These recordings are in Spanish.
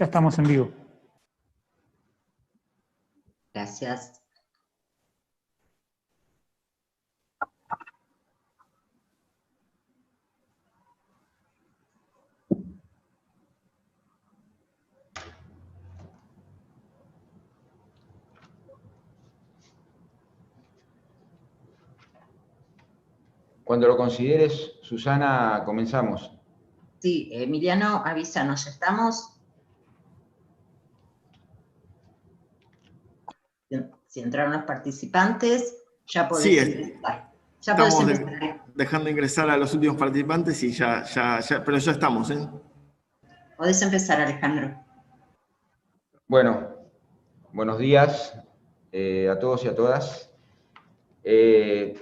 Ya estamos en vivo. Gracias. Cuando lo consideres, Susana, comenzamos. Sí, Emiliano, avísanos, ¿ya estamos? Si entraron los participantes, ya podés empezar. Ya podés empezar. Dejando ingresar a los últimos participantes y pero ya estamos, ¿eh? Podés empezar, Alejandro. Bueno, buenos días a todos y a todas.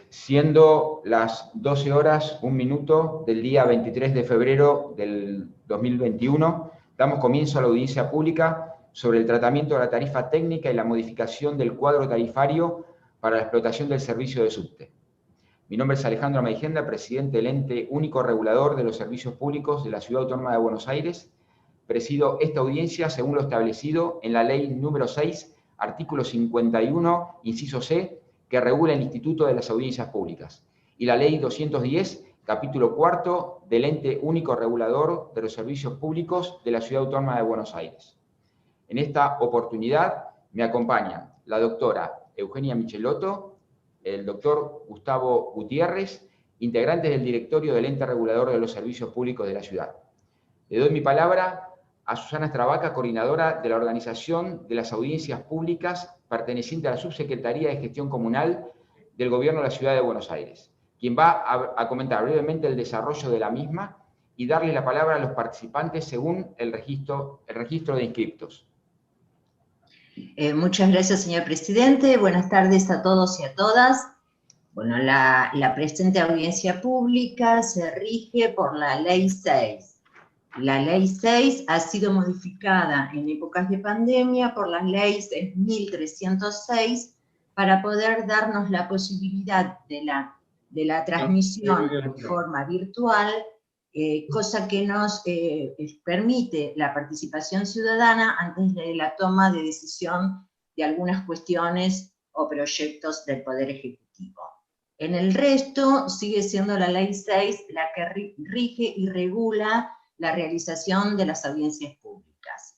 Siendo las 12 horas, 1 minuto del día 23 de febrero del 2021, damos comienzo a la audiencia pública sobre el tratamiento de la tarifa técnica y la modificación del cuadro tarifario para la explotación del servicio de subte. Mi nombre es Alejandro Meijenda, presidente del ente único regulador de los servicios públicos de la Ciudad Autónoma de Buenos Aires. Presido esta audiencia según lo establecido en la ley número 6, artículo 51, inciso C, que regula el Instituto de las Audiencias Públicas, y la ley 210, capítulo 4, del ente único regulador de los servicios públicos de la Ciudad Autónoma de Buenos Aires. En esta oportunidad me acompañan la doctora Eugenia Michelotto, el doctor Gustavo Gutiérrez, integrantes del directorio del ente regulador de los servicios públicos de la ciudad. Le doy mi palabra a Susana Stravaca, coordinadora de la Organización de las Audiencias Públicas, perteneciente a la Subsecretaría de Gestión Comunal del Gobierno de la Ciudad de Buenos Aires, quien va a comentar brevemente el desarrollo de la misma y darle la palabra a los participantes según el registro de inscriptos. Muchas gracias, señor presidente. Buenas tardes a todos y a todas. Bueno, la presente audiencia pública se rige por la Ley 6. La Ley 6 ha sido modificada en épocas de pandemia por la Ley 6.306 para poder darnos la posibilidad de la transmisión en forma virtual, cosa que nos permite la participación ciudadana antes de la toma de decisión de algunas cuestiones o proyectos del Poder Ejecutivo. En el resto sigue siendo la Ley 6 la que rige y regula la realización de las audiencias públicas.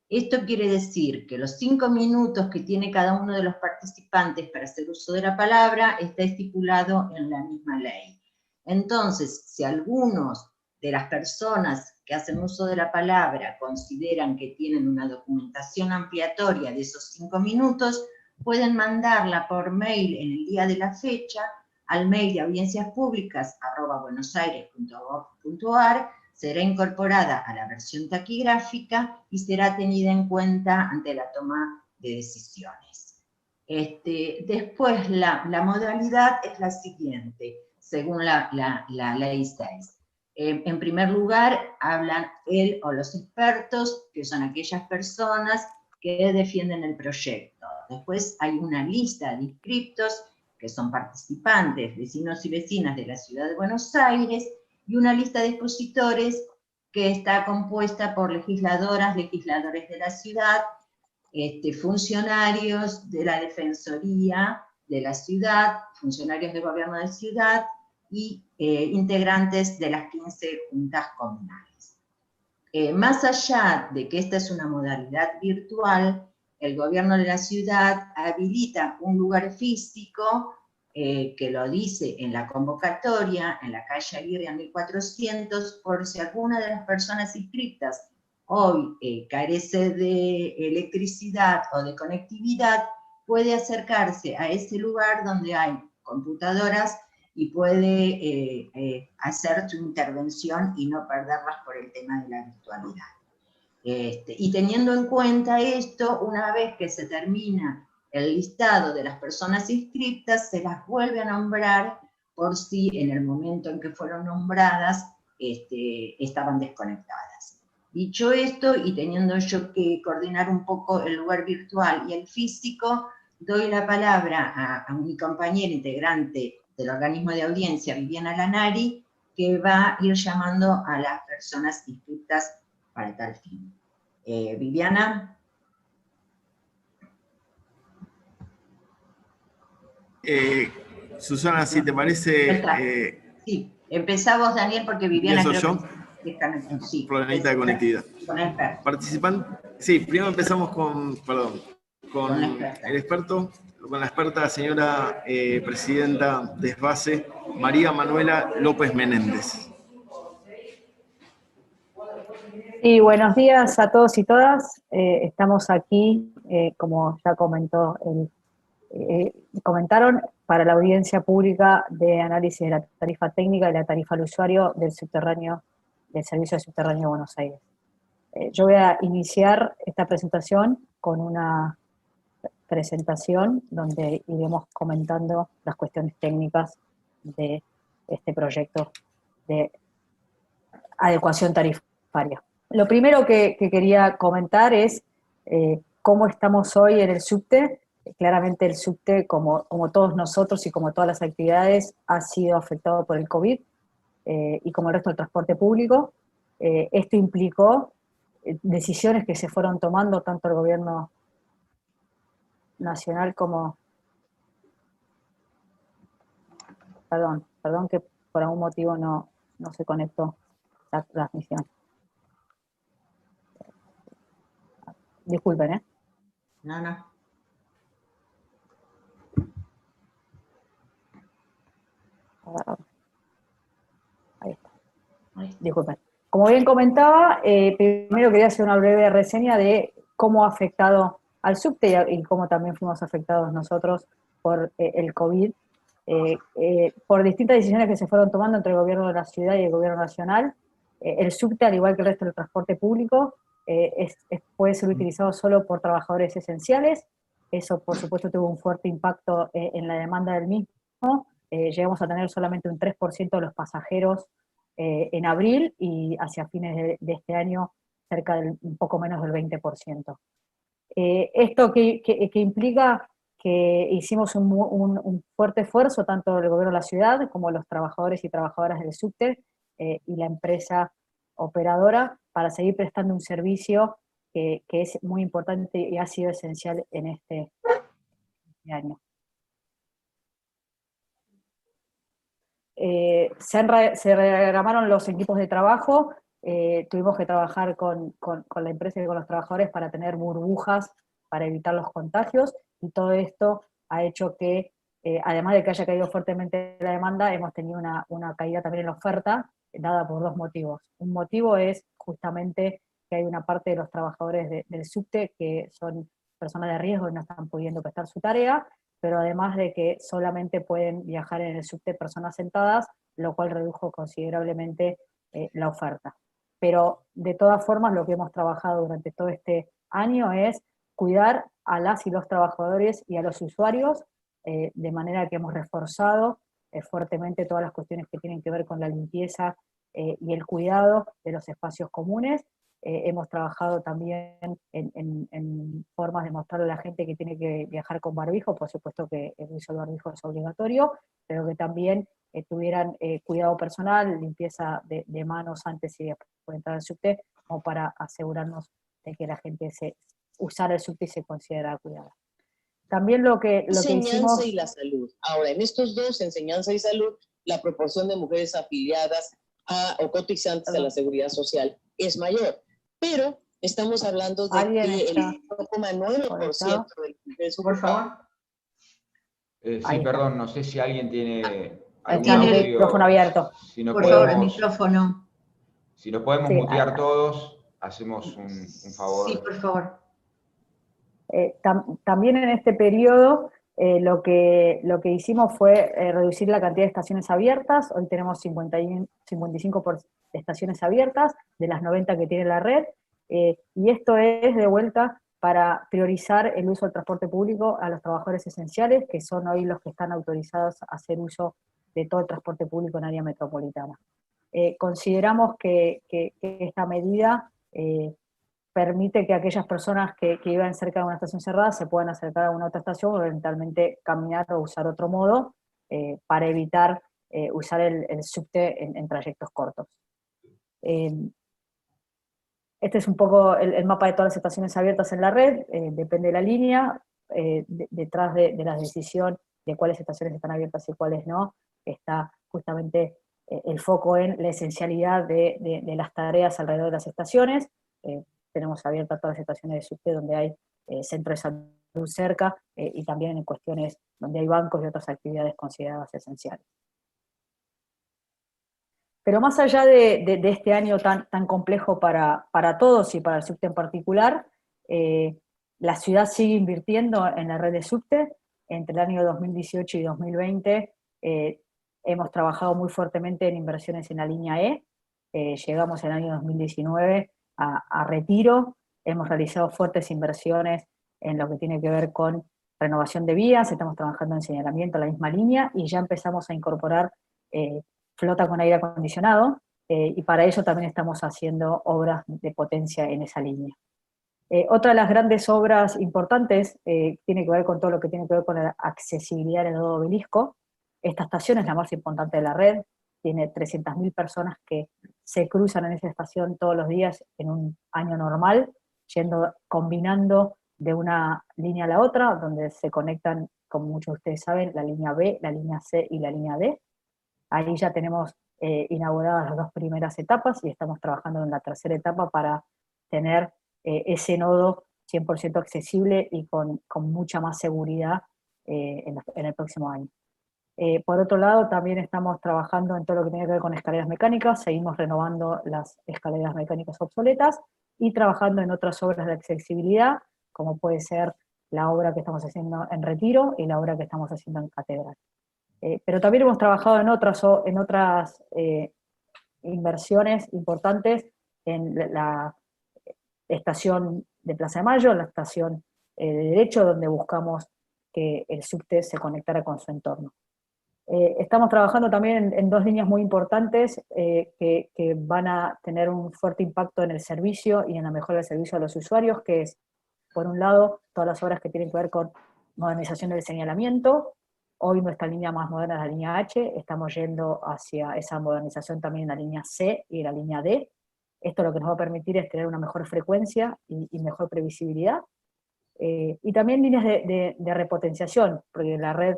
Esto quiere decir que los 5 minutos que tiene cada uno de los participantes para hacer uso de la palabra está estipulado en la misma ley. Entonces, si algunos de las personas que hacen uso de la palabra consideran que tienen una documentación ampliatoria de esos 5 minutos, pueden mandarla por mail en el día de la fecha al mail de audienciaspúblicas@buenosaires.gov.ar, será incorporada a la versión taquigráfica y será tenida en cuenta ante la toma de decisiones. Después, la modalidad es la siguiente, según la Ley 6. En primer lugar, hablan él o los expertos, que son aquellas personas que defienden el proyecto. Después hay una lista de inscriptos, que son participantes, vecinos y vecinas de la Ciudad de Buenos Aires, y una lista de expositores que está compuesta por legisladoras, legisladores de la ciudad, funcionarios de la Defensoría de la ciudad, funcionarios de gobierno de ciudad y integrantes de las 15 juntas comunales. Más allá de que esta es una modalidad virtual, el gobierno de la ciudad habilita un lugar físico que lo dice en la convocatoria, en la calle Aguirre 1400, por si alguna de las personas inscritas hoy carece de electricidad o de conectividad, puede acercarse a ese lugar donde hay computadoras y puede hacer su intervención y no perderlas por el tema de la virtualidad. Y teniendo en cuenta esto, una vez que se termina el listado de las personas inscritas, se las vuelve a nombrar por si en el momento en que fueron nombradas estaban desconectadas. Dicho esto, y teniendo yo que coordinar un poco el lugar virtual y el físico, doy la palabra a mi compañera integrante del organismo de audiencia, Viviana Lanari, que va a ir llamando a las personas inscritas para tal fin. Viviana. Susana, si te parece... sí, empezá vos, Daniel, porque Viviana creo yo. que sí, problemita de conectividad. Con el experto. Participante. Sí, primero empezamos con el experto, con la experta señora presidenta de SBASE, María Manuela López Menéndez. Y buenos días a todos y todas. Estamos aquí, como ya comentaron, para la audiencia pública de análisis de la tarifa técnica y la tarifa al usuario del Servicio Subterráneo de Buenos Aires. Yo voy a iniciar esta presentación con una presentación donde iremos comentando las cuestiones técnicas de este proyecto de adecuación tarifaria. Lo primero que quería comentar es cómo estamos hoy en el subte. Claramente el subte, como todos nosotros y como todas las actividades, ha sido afectado por el COVID y como el resto del transporte público. Esto implicó decisiones que se fueron tomando tanto el gobierno nacional como... Perdón que por algún motivo no se conectó la transmisión. Disculpen, ¿eh? No. Ahí está. Disculpen. Como bien comentaba, primero quería hacer una breve reseña de cómo ha afectado al subte y cómo también fuimos afectados nosotros por el COVID, por distintas decisiones que se fueron tomando entre el gobierno de la ciudad y el gobierno nacional. El subte, al igual que el resto del transporte público, puede ser utilizado solo por trabajadores esenciales. Eso, por supuesto, tuvo un fuerte impacto en la demanda del mismo. Llegamos a tener solamente un 3% de los pasajeros en abril y hacia fines de este año cerca del un poco menos del 20%. Esto que implica que hicimos un fuerte esfuerzo, tanto el gobierno de la ciudad como los trabajadores y trabajadoras del subte y la empresa operadora, para seguir prestando un servicio que es muy importante y ha sido esencial en este año. Se reprogramaron los equipos de trabajo, tuvimos que trabajar con la empresa y con los trabajadores para tener burbujas para evitar los contagios, y todo esto ha hecho que, además de que haya caído fuertemente la demanda, hemos tenido una caída también en la oferta, dada por dos motivos. Un motivo es justamente que hay una parte de los trabajadores del subte que son personas de riesgo y no están pudiendo prestar su tarea, pero además de que solamente pueden viajar en el subte personas sentadas, lo cual redujo considerablemente la oferta. Pero de todas formas, lo que hemos trabajado durante todo este año es cuidar a las y los trabajadores y a los usuarios, de manera que hemos reforzado fuertemente todas las cuestiones que tienen que ver con la limpieza y el cuidado de los espacios comunes. Hemos trabajado también en formas de mostrarle a la gente que tiene que viajar con barbijo. Por supuesto que el uso del barbijo es obligatorio, pero que también tuvieran cuidado personal, limpieza de manos antes y después de entrar al subte, como para asegurarnos de que la gente usara el subte y se considerara cuidada. También lo que hicimos... y la salud. Ahora, en estos dos, enseñanza y salud, la proporción de mujeres afiliadas o cotizantes a la seguridad social es mayor. Pero estamos hablando de que el 1,9% del por favor. Sí, perdón, no sé si alguien tiene algún audio, el micrófono abierto. Si no por podemos, favor, el micrófono. Si nos podemos mutear todos, hacemos un favor. Sí, por favor. También en este periodo lo que hicimos fue reducir la cantidad de estaciones abiertas. Hoy tenemos 55 estaciones abiertas de las 90 que tiene la red, y esto es de vuelta para priorizar el uso del transporte público a los trabajadores esenciales, que son hoy los que están autorizados a hacer uso de todo el transporte público en área metropolitana. Consideramos que esta medida permite que aquellas personas que viven cerca de una estación cerrada se puedan acercar a una otra estación o eventualmente caminar o usar otro modo para evitar usar el subte en trayectos cortos. Este es un poco el mapa de todas las estaciones abiertas en la red, depende de la línea, detrás de la decisión de cuáles estaciones están abiertas y cuáles no, está justamente el foco en la esencialidad de las tareas alrededor de las estaciones. Tenemos abiertas todas las estaciones de subte donde hay centro de salud cerca, y también en cuestiones donde hay bancos y otras actividades consideradas esenciales. Pero más allá de este año tan complejo para todos y para el subte en particular, la ciudad sigue invirtiendo en la red de subte. Entre el año 2018 y 2020 hemos trabajado muy fuertemente en inversiones en la línea E. Llegamos en el año 2019 a Retiro, hemos realizado fuertes inversiones en lo que tiene que ver con renovación de vías, estamos trabajando en señalamiento a la misma línea y ya empezamos a incorporar flota con aire acondicionado, y para ello también estamos haciendo obras de potencia en esa línea. Otra de las grandes obras importantes tiene que ver con todo lo que tiene que ver con la accesibilidad en el Nodo Obelisco. Esta estación es la más importante de la red, tiene 300.000 personas que se cruzan en esa estación todos los días en un año normal, combinando de una línea a la otra, donde se conectan, como muchos de ustedes saben, la línea B, la línea C y la línea D. Ahí ya tenemos inauguradas las 2 primeras etapas y estamos trabajando en la tercera etapa para tener ese nodo 100% accesible y con mucha más seguridad en el próximo año. Por otro lado, también estamos trabajando en todo lo que tiene que ver con escaleras mecánicas, seguimos renovando las escaleras mecánicas obsoletas y trabajando en otras obras de accesibilidad, como puede ser la obra que estamos haciendo en Retiro y la obra que estamos haciendo en Catedral. Pero también hemos trabajado en otras inversiones importantes en la estación de Plaza de Mayo, en la estación de Derecho, donde buscamos que el subte se conectara con su entorno. Estamos trabajando también en 2 líneas muy importantes que van a tener un fuerte impacto en el servicio y en la mejora del servicio a los usuarios, que es, por un lado, todas las obras que tienen que ver con modernización del señalamiento. Hoy nuestra línea más moderna es la línea H, estamos yendo hacia esa modernización también en la línea C y en la línea D. Esto lo que nos va a permitir es tener una mejor frecuencia y mejor previsibilidad. Y también líneas de repotenciación, porque la red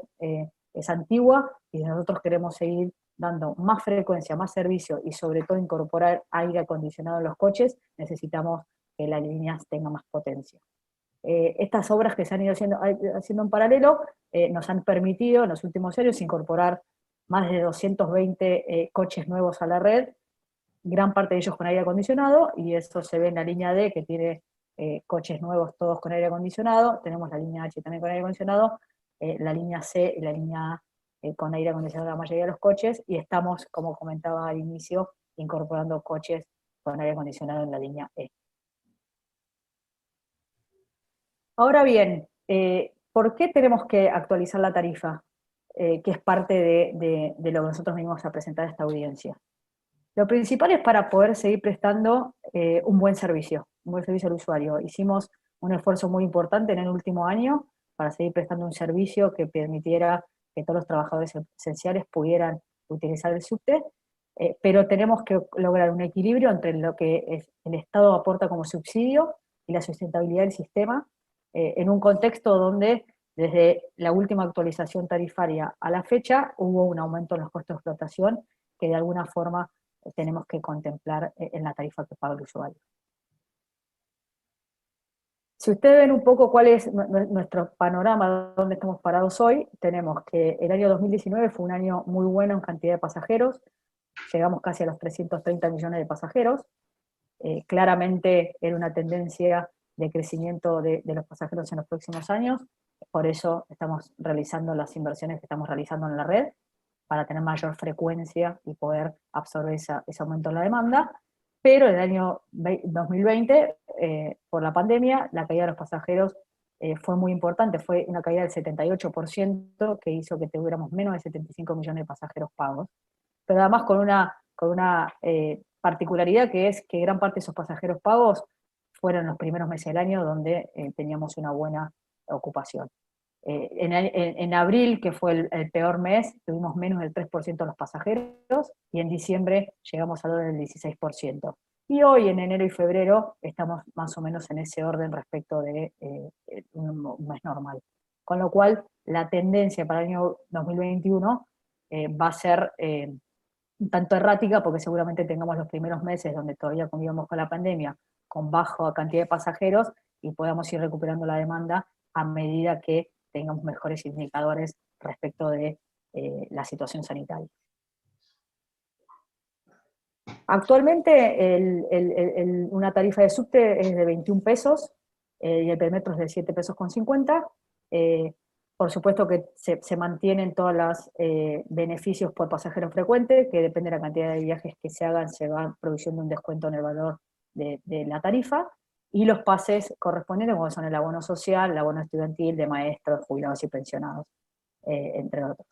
es antigua y nosotros queremos seguir dando más frecuencia, más servicio y sobre todo incorporar aire acondicionado en los coches, necesitamos que las líneas tengan más potencia. Estas obras que se han ido haciendo en paralelo nos han permitido en los últimos años incorporar más de 220 coches nuevos a la red, gran parte de ellos con aire acondicionado, y esto se ve en la línea D, que tiene coches nuevos todos con aire acondicionado. Tenemos la línea H también con aire acondicionado, la línea C y la línea A con aire acondicionado la mayoría de los coches, y estamos, como comentaba al inicio, incorporando coches con aire acondicionado en la línea E. Ahora bien, ¿por qué tenemos que actualizar la tarifa? Que es parte de lo que nosotros venimos a presentar a esta audiencia. Lo principal es para poder seguir prestando un buen servicio al usuario. Hicimos un esfuerzo muy importante en el último año para seguir prestando un servicio que permitiera que todos los trabajadores esenciales pudieran utilizar el subte, pero tenemos que lograr un equilibrio entre lo que el Estado aporta como subsidio y la sustentabilidad del sistema, en un contexto donde desde la última actualización tarifaria a la fecha hubo un aumento en los costos de explotación que de alguna forma tenemos que contemplar en la tarifa que paga el usuario. Si ustedes ven un poco cuál es nuestro panorama, dónde estamos parados hoy, tenemos que el año 2019 fue un año muy bueno en cantidad de pasajeros, llegamos casi a los 330 millones de pasajeros, claramente era una tendencia de crecimiento de los pasajeros en los próximos años, por eso estamos realizando las inversiones que estamos realizando en la red, para tener mayor frecuencia y poder absorber ese aumento en la demanda, pero en el año 2020, por la pandemia, la caída de los pasajeros fue muy importante, fue una caída del 78%, que hizo que tuviéramos menos de 75 millones de pasajeros pagos, pero además con una particularidad, que es que gran parte de esos pasajeros pagos fueron los primeros meses del año donde teníamos una buena ocupación. En abril, que fue el peor mes, tuvimos menos del 3% de los pasajeros, y en diciembre llegamos a del 16%. Y hoy, en enero y febrero, estamos más o menos en ese orden respecto de un mes normal. Con lo cual, la tendencia para el año 2021 va a ser un tanto errática, porque seguramente tengamos los primeros meses donde todavía convivimos con la pandemia, con baja cantidad de pasajeros, y podamos ir recuperando la demanda a medida que tengamos mejores indicadores respecto de la situación sanitaria. Actualmente una tarifa de subte es de 21 pesos y el perimetro es de 7 pesos con 50. Por supuesto que se mantienen todos los beneficios por pasajero frecuente, que depende de la cantidad de viajes que se hagan, se va produciendo un descuento en el valor de la tarifa, y los pases correspondientes, como son el abono social, el abono estudiantil, de maestros, jubilados y pensionados, entre otros.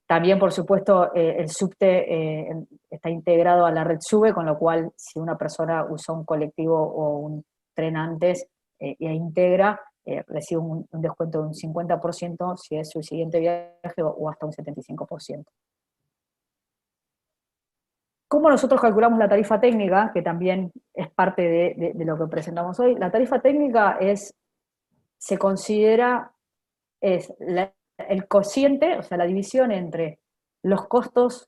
También, por supuesto, el subte está integrado a la red SUBE, con lo cual, si una persona usó un colectivo o un tren antes e integra, recibe un descuento de un 50% si es su siguiente viaje, o hasta un 75%. ¿Cómo nosotros calculamos la tarifa técnica? Que también es parte de lo que presentamos hoy. La tarifa técnica se considera el cociente, o sea, la división entre los costos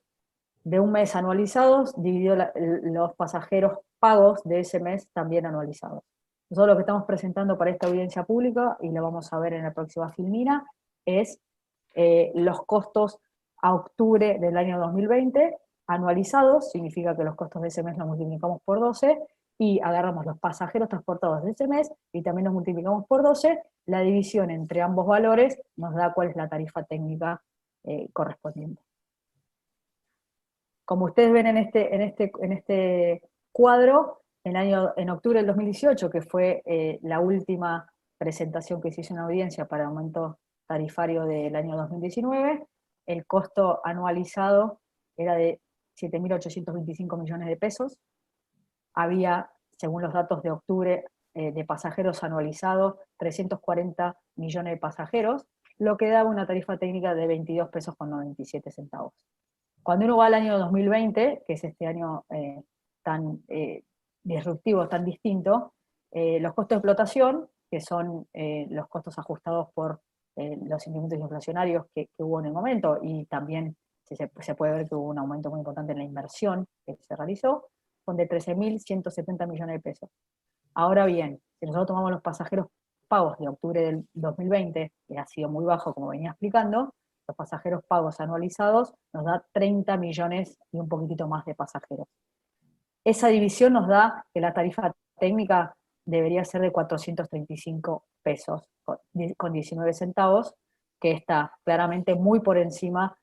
de un mes anualizados dividido los pasajeros pagos de ese mes también anualizados. Nosotros lo que estamos presentando para esta audiencia pública, y lo vamos a ver en la próxima filmina, es los costos a octubre del año 2020 anualizados, significa que los costos de ese mes los multiplicamos por 12, y agarramos los pasajeros transportados de ese mes y también los multiplicamos por 12, la división entre ambos valores nos da cuál es la tarifa técnica correspondiente. Como ustedes ven en este cuadro, en octubre del 2018, que fue la última presentación que se hizo en audiencia para aumento tarifario del año 2019, el costo anualizado era de 7.825 millones de pesos. Había, según los datos de octubre, de pasajeros anualizados, 340 millones de pasajeros, lo que daba una tarifa técnica de 22 pesos con 97 centavos. Cuando uno va al año 2020, que es este año tan disruptivo, tan distinto, los costos de explotación, que son los costos ajustados por los incrementos inflacionarios que hubo en el momento, y también se puede ver que hubo un aumento muy importante en la inversión que se realizó, son de 13.170 millones de pesos. Ahora bien, si nosotros tomamos los pasajeros pagos de octubre del 2020, que ha sido muy bajo, como venía explicando, los pasajeros pagos anualizados nos da 30 millones y un poquitito más de pasajeros. Esa división nos da que la tarifa técnica debería ser de 435 pesos con 19 centavos, que está claramente muy por encima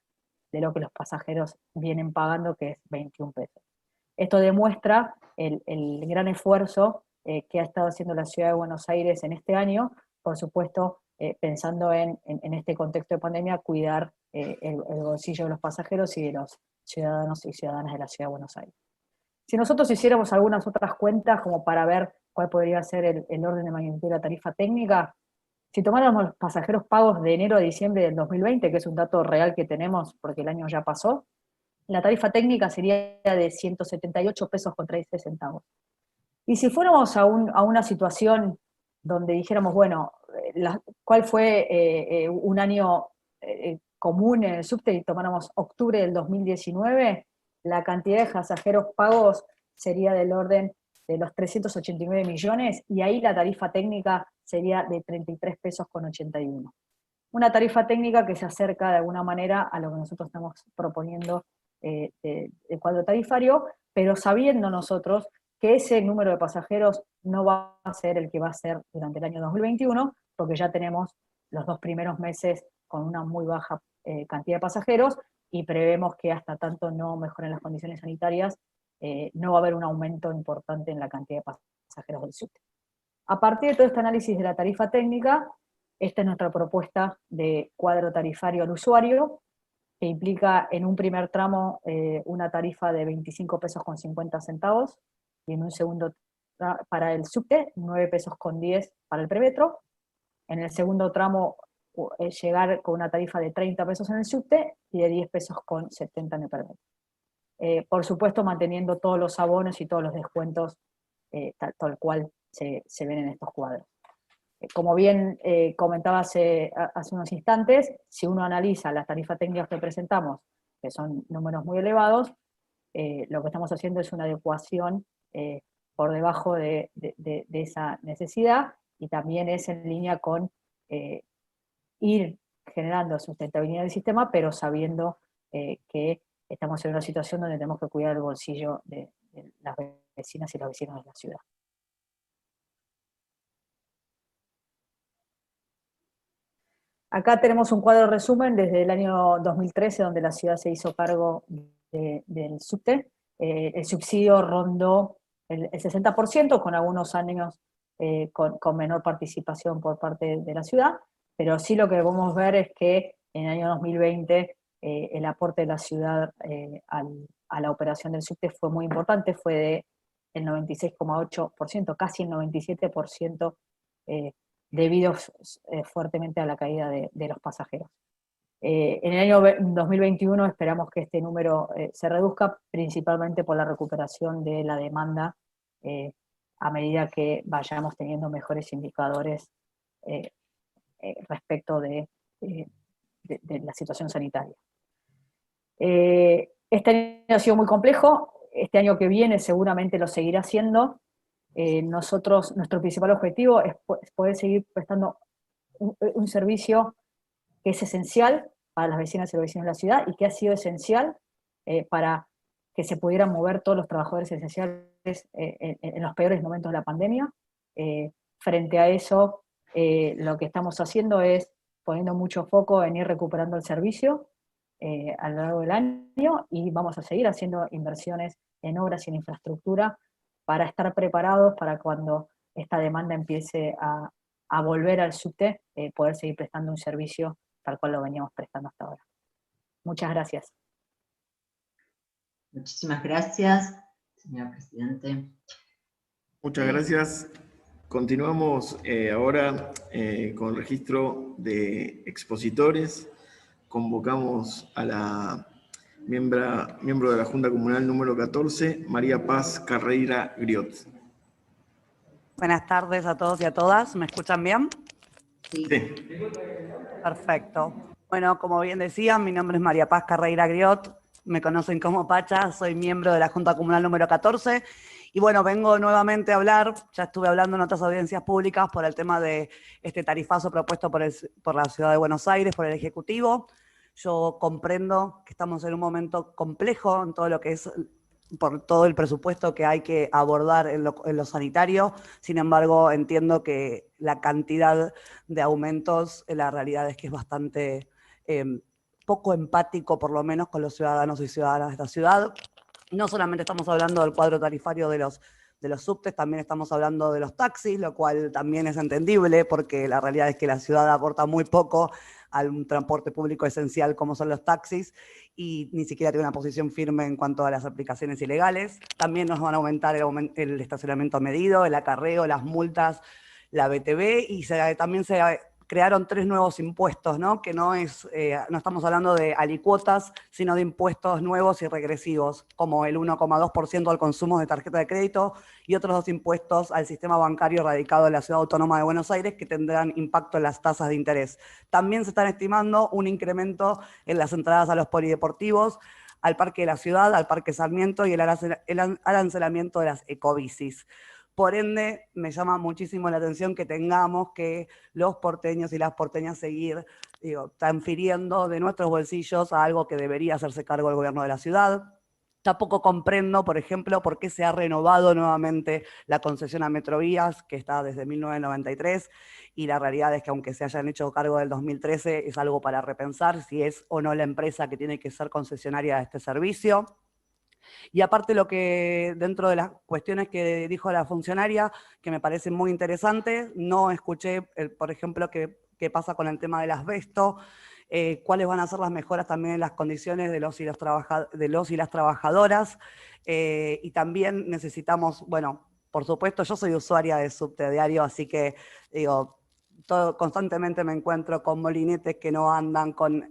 de lo que los pasajeros vienen pagando, que es 21 pesos. Esto demuestra el gran esfuerzo que ha estado haciendo la Ciudad de Buenos Aires en este año, por supuesto, pensando en este contexto de pandemia, cuidar el bolsillo de los pasajeros y de los ciudadanos y ciudadanas de la Ciudad de Buenos Aires. Si nosotros hiciéramos algunas otras cuentas como para ver cuál podría ser el orden de magnitud de la tarifa técnica, si tomáramos los pasajeros pagos de enero a diciembre del 2020, que es un dato real que tenemos porque el año ya pasó, la tarifa técnica sería de 178 pesos con 36 centavos. Y si fuéramos a una situación donde dijéramos, bueno, ¿cuál fue un año común en el subte, y tomáramos octubre del 2019, la cantidad de pasajeros pagos sería del orden de los 389 millones, y ahí la tarifa técnica sería de 33 pesos con 81. Una tarifa técnica que se acerca de alguna manera a lo que nosotros estamos proponiendo de cuadro tarifario, pero sabiendo nosotros que ese número de pasajeros no va a ser el que va a ser durante el año 2021, porque ya tenemos los 2 primeros meses con una muy baja cantidad de pasajeros, y prevemos que hasta tanto no mejoren las condiciones sanitarias, no va a haber un aumento importante en la cantidad de pasajeros del subte. A partir de todo este análisis de la tarifa técnica, esta es nuestra propuesta de cuadro tarifario al usuario, que implica en un primer tramo una tarifa de 25 pesos con 50 centavos, y en un segundo para el subte, 9 pesos con 10 para el premetro. En el segundo tramo llegar con una tarifa de 30 pesos en el subte y de 10 pesos con 70 en el premetro. por supuesto manteniendo todos los abonos y todos los descuentos tal cual se ven en estos cuadros. Como bien comentaba hace unos instantes, si uno analiza las tarifas técnicas que presentamos, que son números muy elevados, lo que estamos haciendo es una adecuación por debajo de esa necesidad, y también es en línea con ir generando sustentabilidad del sistema, pero sabiendo que estamos en una situación donde tenemos que cuidar el bolsillo de las vecinas y los vecinos de la ciudad. Acá tenemos un cuadro resumen desde el año 2013, donde la ciudad se hizo cargo del subte. El subsidio rondó el 60%, con algunos años con menor participación por parte de la ciudad, pero sí lo que podemos ver es que en el año 2020 el aporte de la ciudad a la operación del subte fue muy importante, fue de el 96,8%, casi el 97%, debido fuertemente a la caída de los pasajeros. En el año 2021 esperamos que este número se reduzca, principalmente por la recuperación de la demanda, a medida que vayamos teniendo mejores indicadores respecto de la situación sanitaria. Este año ha sido muy complejo, este año que viene seguramente lo seguirá siendo. Nuestro principal objetivo es poder seguir prestando un servicio que es esencial para las vecinas y los vecinos de la ciudad, y que ha sido esencial para que se pudieran mover todos los trabajadores esenciales en los peores momentos de la pandemia. Frente a eso, lo que estamos haciendo es poniendo mucho foco en ir recuperando el servicio a lo largo del año, y vamos a seguir haciendo inversiones en obras y en infraestructura para estar preparados para cuando esta demanda empiece a volver al subte, poder seguir prestando un servicio tal cual lo veníamos prestando hasta ahora. Muchas gracias. Muchísimas gracias, señor presidente. Muchas gracias. Continuamos ahora con el registro de expositores. Convocamos a la miembro de la Junta Comunal número 14, María Paz Carreira Griot. Buenas tardes a todos y a todas. ¿Me escuchan bien? Sí. Perfecto. Bueno, como bien decían, mi nombre es María Paz Carreira Griot. Me conocen como Pacha, soy miembro de la Junta Comunal número 14. Y bueno, vengo nuevamente a hablar, ya estuve hablando en otras audiencias públicas por el tema de este tarifazo propuesto por la Ciudad de Buenos Aires, por el Ejecutivo. Yo comprendo que estamos en un momento complejo en todo lo que es, por todo el presupuesto que hay que abordar en lo sanitario. Sin embargo, entiendo que la cantidad de aumentos, la realidad es que es bastante poco empático, por lo menos con los ciudadanos y ciudadanas de esta ciudad. No solamente estamos hablando del cuadro tarifario de los subtes, también estamos hablando de los taxis, lo cual también es entendible, porque la realidad es que la ciudad aporta muy poco a un transporte público esencial como son los taxis, y ni siquiera tiene una posición firme en cuanto a las aplicaciones ilegales. También nos van a aumentar el estacionamiento medido, el acarreo, las multas, la BTV, y también se crearon 3 nuevos impuestos, ¿no? Que no estamos hablando de alicuotas, sino de impuestos nuevos y regresivos, como el 1,2% al consumo de tarjeta de crédito y otros 2 impuestos al sistema bancario radicado en la Ciudad Autónoma de Buenos Aires, que tendrán impacto en las tasas de interés. También se están estimando un incremento en las entradas a los polideportivos, al Parque de la Ciudad, al Parque Sarmiento y el arancelamiento de las ecobicis. Por ende, me llama muchísimo la atención que tengamos que los porteños y las porteñas seguir transfiriendo de nuestros bolsillos a algo que debería hacerse cargo el gobierno de la ciudad. Tampoco comprendo, por ejemplo, por qué se ha renovado nuevamente la concesión a Metrovías, que está desde 1993, y la realidad es que aunque se hayan hecho cargo del 2013, es algo para repensar si es o no la empresa que tiene que ser concesionaria de este servicio. Y aparte, lo que dentro de las cuestiones que dijo la funcionaria, que me parece muy interesante, no escuché, por ejemplo, qué pasa con el tema del asbesto, cuáles van a ser las mejoras también en las condiciones de los y las trabajadoras, y también necesitamos, bueno, por supuesto, yo soy usuaria de subte diario, así que digo, constantemente me encuentro con molinetes que no andan, con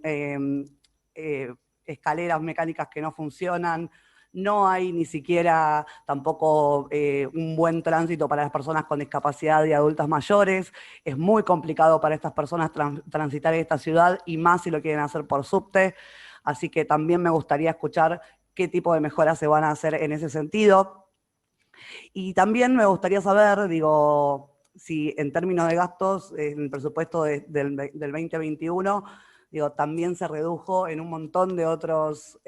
escaleras mecánicas que no funcionan. no hay ni siquiera tampoco un buen tránsito para las personas con discapacidad y adultas mayores, es muy complicado para estas personas transitar esta ciudad y más si lo quieren hacer por subte, así que también me gustaría escuchar qué tipo de mejoras se van a hacer en ese sentido. Y también me gustaría saber, digo, si en términos de gastos, en el presupuesto del 2021, digo, también se redujo en un montón de otros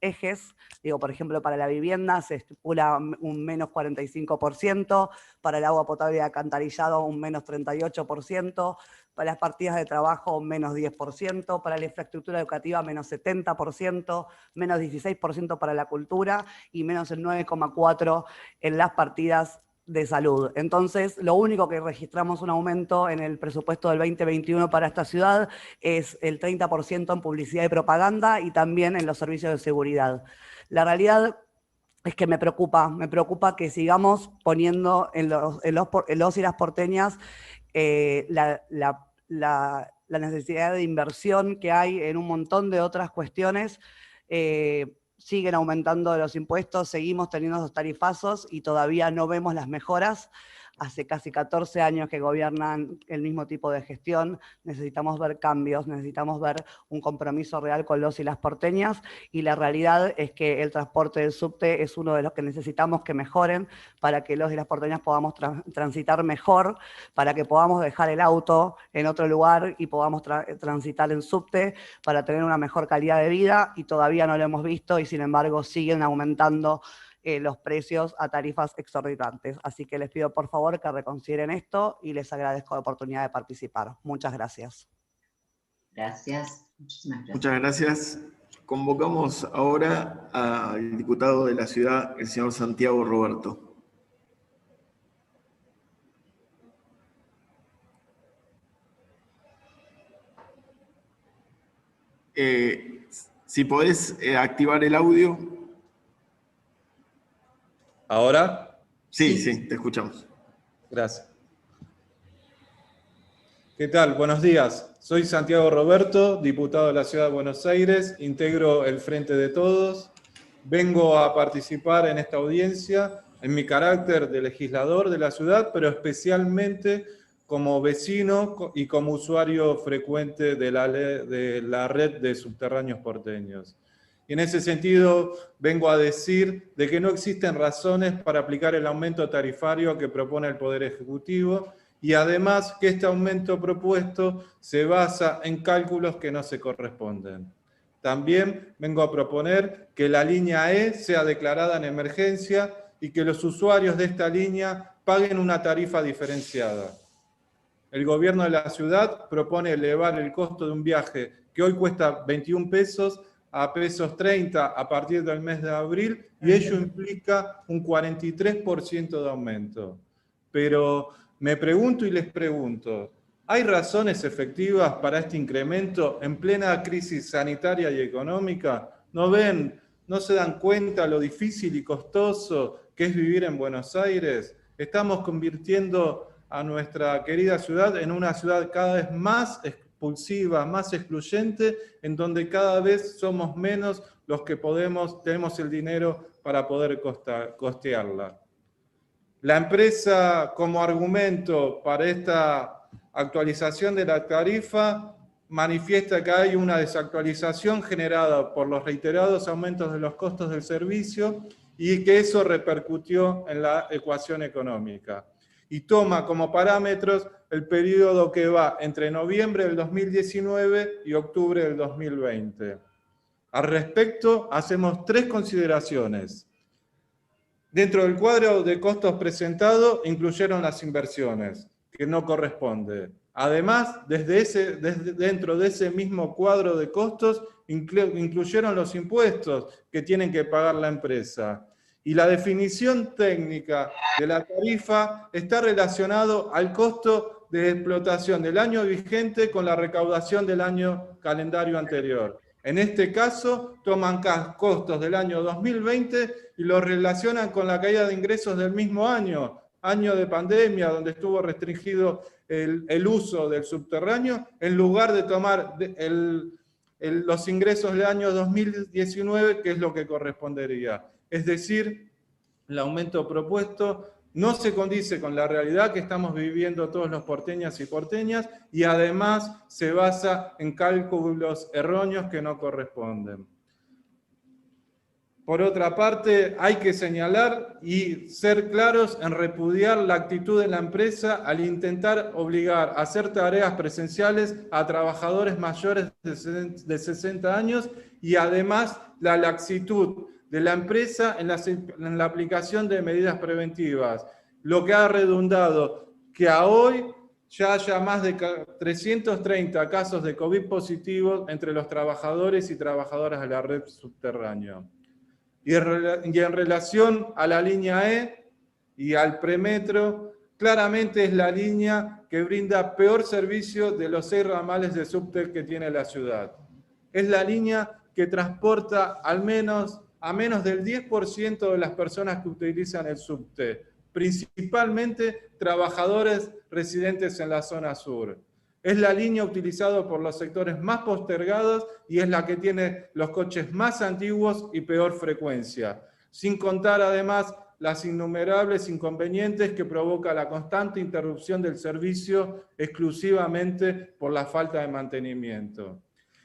ejes. Digo, por ejemplo, para la vivienda se estipula un menos 45%, para el agua potable y alcantarillado un menos 38%, para las partidas de trabajo menos 10%, para la infraestructura educativa menos 70%, menos 16% para la cultura y menos el 9,4% en las partidas de salud. Entonces, lo único que registramos un aumento en el presupuesto del 2021 para esta ciudad es el 30% en publicidad y propaganda y también en los servicios de seguridad. La realidad es que me preocupa que sigamos poniendo en los y las porteñas la necesidad de inversión que hay en un montón de otras cuestiones. Siguen aumentando los impuestos, seguimos teniendo esos tarifazos y todavía no vemos las mejoras. Hace casi 14 años que gobiernan el mismo tipo de gestión, necesitamos ver cambios, necesitamos ver un compromiso real con los y las porteñas, y la realidad es que el transporte del subte es uno de los que necesitamos que mejoren para que los y las porteñas podamos transitar mejor, para que podamos dejar el auto en otro lugar y podamos transitar en subte para tener una mejor calidad de vida, y todavía no lo hemos visto y sin embargo siguen aumentando los precios a tarifas exorbitantes. Así que les pido por favor que reconsideren esto y les agradezco la oportunidad de participar. Muchas gracias. Gracias. Muchísimas gracias. Muchas gracias. Convocamos ahora al diputado de la ciudad, el señor Santiago Roberto. Si podés activar el audio. ¿Ahora? Sí, te escuchamos. Gracias. ¿Qué tal? Buenos días. Soy Santiago Roberto, diputado de la Ciudad de Buenos Aires, integro el Frente de Todos. Vengo a participar en esta audiencia en mi carácter de legislador de la ciudad, pero especialmente como vecino y como usuario frecuente de la red de subterráneos porteños. Y en ese sentido vengo a decir de que no existen razones para aplicar el aumento tarifario que propone el Poder Ejecutivo, y además que este aumento propuesto se basa en cálculos que no se corresponden. También vengo a proponer que la línea E sea declarada en emergencia y que los usuarios de esta línea paguen una tarifa diferenciada. El gobierno de la ciudad propone elevar el costo de un viaje que hoy cuesta 21 pesos a pesos 30 a partir del mes de abril, y ello implica un 43% de aumento. Pero me pregunto y les pregunto, ¿hay razones efectivas para este incremento en plena crisis sanitaria y económica? ¿No ven, no se dan cuenta lo difícil y costoso que es vivir en Buenos Aires? Estamos convirtiendo a nuestra querida ciudad en una ciudad cada vez más expulsiva, más excluyente, en donde cada vez somos menos los que tenemos el dinero para poder costearla. La empresa, como argumento para esta actualización de la tarifa, manifiesta que hay una desactualización generada por los reiterados aumentos de los costos del servicio y que eso repercutió en la ecuación económica. Y toma como parámetros el periodo que va entre noviembre del 2019 y octubre del 2020. Al respecto, hacemos 3 consideraciones. Dentro del cuadro de costos presentado, incluyeron las inversiones, que no corresponde. Además, dentro de ese mismo cuadro de costos, incluyeron los impuestos que tienen que pagar la empresa. Y la definición técnica de la tarifa está relacionado al costo de explotación del año vigente con la recaudación del año calendario anterior. En este caso, toman costos del año 2020 y los relacionan con la caída de ingresos del mismo año de pandemia, donde estuvo restringido el uso del subterráneo, en lugar de tomar los ingresos del año 2019, que es lo que correspondería. Es decir, el aumento propuesto no se condice con la realidad que estamos viviendo todos los porteñas y porteñas, y además se basa en cálculos erróneos que no corresponden. Por otra parte, hay que señalar y ser claros en repudiar la actitud de la empresa al intentar obligar a hacer tareas presenciales a trabajadores mayores de 60 años, y además la laxitud de la empresa en la aplicación de medidas preventivas, lo que ha redundado que a hoy ya haya más de 330 casos de COVID positivos entre los trabajadores y trabajadoras de la red subterránea. Y en relación a la línea E y al premetro, claramente es la línea que brinda peor servicio de los 6 ramales de subte que tiene la ciudad. Es la línea que transporta a menos del 10% de las personas que utilizan el subte, principalmente trabajadores residentes en la zona sur. Es la línea utilizada por los sectores más postergados y es la que tiene los coches más antiguos y peor frecuencia, sin contar además las innumerables inconvenientes que provoca la constante interrupción del servicio exclusivamente por la falta de mantenimiento.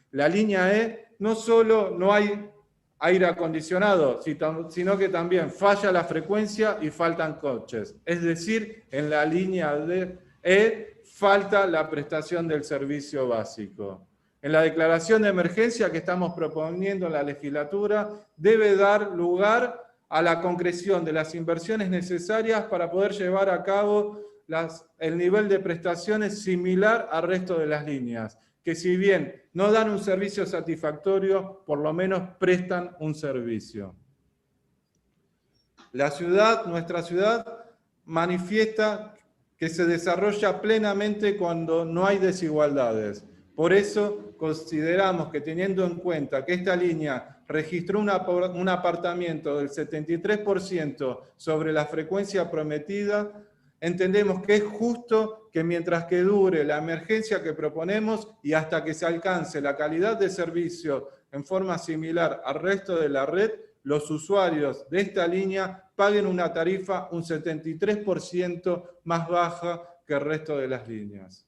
La línea E no solo no hay aire acondicionado, sino que también falla la frecuencia y faltan coches. Es decir, en la línea E falta la prestación del servicio básico. En la declaración de emergencia que estamos proponiendo en la legislatura, debe dar lugar a la concreción de las inversiones necesarias para poder llevar a cabo el nivel de prestaciones similar al resto de las líneas, que si bien no dan un servicio satisfactorio, por lo menos prestan un servicio. Nuestra ciudad manifiesta que se desarrolla plenamente cuando no hay desigualdades. Por eso consideramos que, teniendo en cuenta que esta línea registró un apartamiento del 73% sobre la frecuencia prometida, entendemos que es justo que mientras que dure la emergencia que proponemos y hasta que se alcance la calidad de servicio en forma similar al resto de la red, los usuarios de esta línea paguen una tarifa un 73% más baja que el resto de las líneas.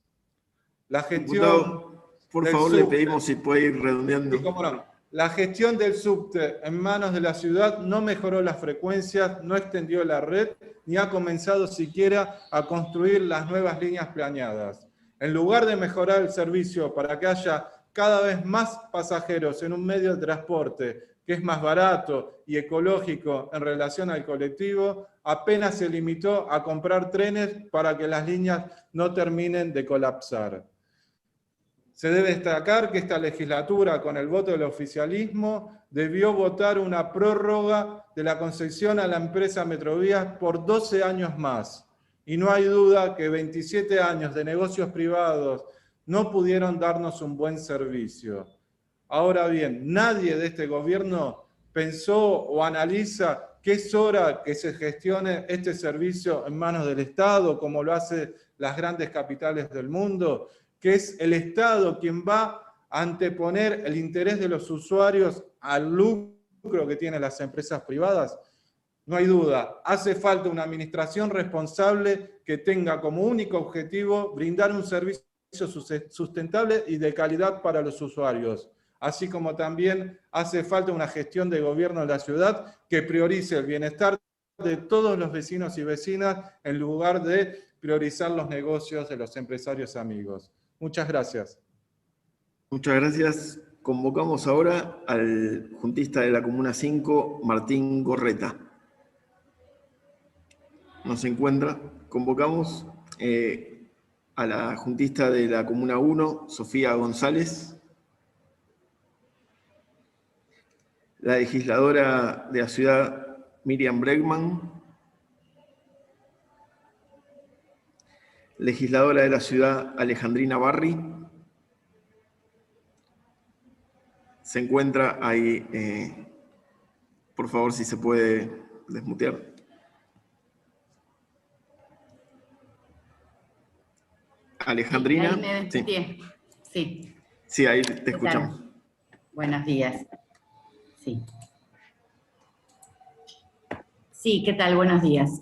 La gestión... Diputado, por favor, le pedimos si puede ir redondeando. Sí, cómo no. La gestión del subte en manos de la ciudad no mejoró las frecuencias, no extendió la red, ni ha comenzado siquiera a construir las nuevas líneas planeadas. En lugar de mejorar el servicio para que haya cada vez más pasajeros en un medio de transporte que es más barato y ecológico en relación al colectivo, apenas se limitó a comprar trenes para que las líneas no terminen de colapsar. Se debe destacar que esta legislatura, con el voto del oficialismo, debió votar una prórroga de la concesión a la empresa Metrovías por 12 años más. Y no hay duda que 27 años de negocios privados no pudieron darnos un buen servicio. Ahora bien, nadie de este gobierno pensó o analiza que es hora que se gestione este servicio en manos del Estado, como lo hacen las grandes capitales del mundo, que es el Estado quien va a anteponer el interés de los usuarios al lucro que tienen las empresas privadas. No hay duda, hace falta una administración responsable que tenga como único objetivo brindar un servicio sustentable y de calidad para los usuarios, así como también hace falta una gestión de gobierno de la ciudad que priorice el bienestar de todos los vecinos y vecinas en lugar de priorizar los negocios de los empresarios amigos. Muchas gracias. Muchas gracias. Convocamos ahora al juntista de la Comuna 5, Martín Gorreta. No se encuentra. Convocamos a la juntista de la Comuna 1, Sofía González. La legisladora de la ciudad, Miriam Bregman. Legisladora de la ciudad, Alejandrina Barri. Se encuentra ahí. Por favor, si se puede desmutear. Alejandrina. Ahí me desmuteé. Sí. Sí, ahí te escuchamos. Buenos días. Sí. Sí, ¿qué tal? Buenos días.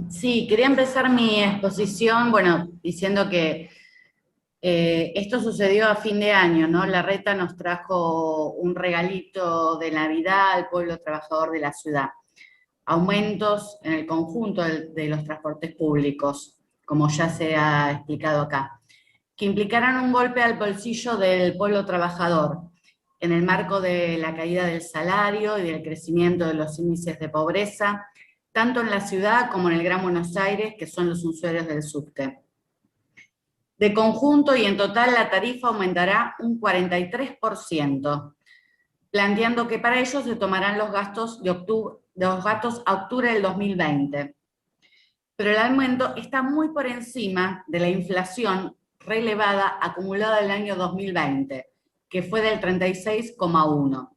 Sí, quería empezar mi exposición, bueno, diciendo que esto sucedió a fin de año, ¿no? La Reta nos trajo un regalito de Navidad al pueblo trabajador de la ciudad. Aumentos en el conjunto de los transportes públicos, como ya se ha explicado acá, que implicarán un golpe al bolsillo del pueblo trabajador, en el marco de la caída del salario y del crecimiento de los índices de pobreza, tanto en la ciudad como en el Gran Buenos Aires, que son los usuarios del subte. De conjunto y en total la tarifa aumentará un 43%, planteando que para ello se tomarán los gastos a octubre del 2020. Pero el aumento está muy por encima de la inflación relevada acumulada en el año 2020, que fue del 36,1%.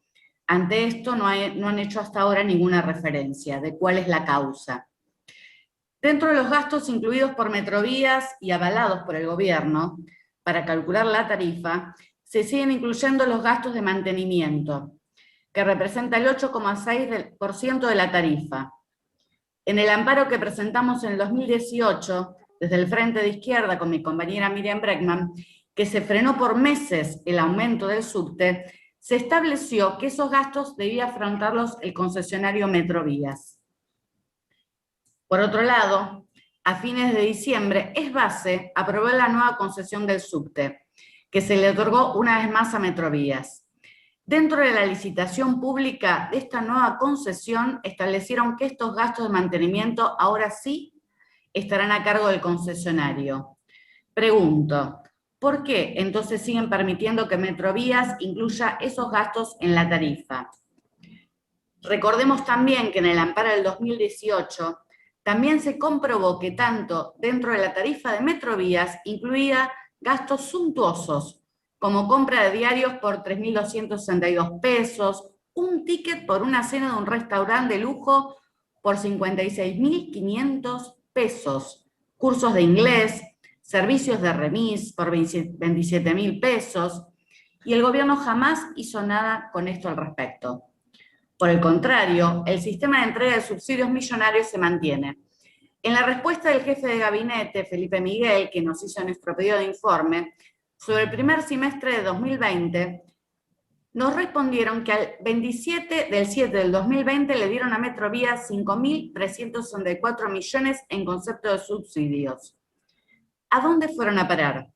Ante esto no han hecho hasta ahora ninguna referencia de cuál es la causa. Dentro de los gastos incluidos por Metrovías y avalados por el gobierno, para calcular la tarifa, se siguen incluyendo los gastos de mantenimiento, que representa el 8,6% de la tarifa. En el amparo que presentamos en el 2018, desde el Frente de Izquierda con mi compañera Miriam Bregman, que se frenó por meses el aumento del subte, se estableció que esos gastos debía afrontarlos el concesionario Metrovías. Por otro lado, a fines de diciembre, Esbase aprobó la nueva concesión del subte, que se le otorgó una vez más a Metrovías. Dentro de la licitación pública de esta nueva concesión, establecieron que estos gastos de mantenimiento ahora sí estarán a cargo del concesionario. Pregunto, ¿por qué entonces siguen permitiendo que Metrovías incluya esos gastos en la tarifa? Recordemos también que en el amparo del 2018 también se comprobó que tanto dentro de la tarifa de Metrovías incluía gastos suntuosos, como compra de diarios por 3.262 pesos, un ticket por una cena de un restaurante de lujo por 56.500 pesos, cursos de inglés, servicios de remis por 27.000 pesos, y el gobierno jamás hizo nada con esto al respecto. Por el contrario, el sistema de entrega de subsidios millonarios se mantiene. En la respuesta del jefe de gabinete, Felipe Miguel, que nos hizo nuestro pedido de informe, sobre el primer semestre de 2020, nos respondieron que al 27 del 7 del 2020 le dieron a Metrovías 5.364 millones en concepto de subsidios. ¿A dónde fueron a parar?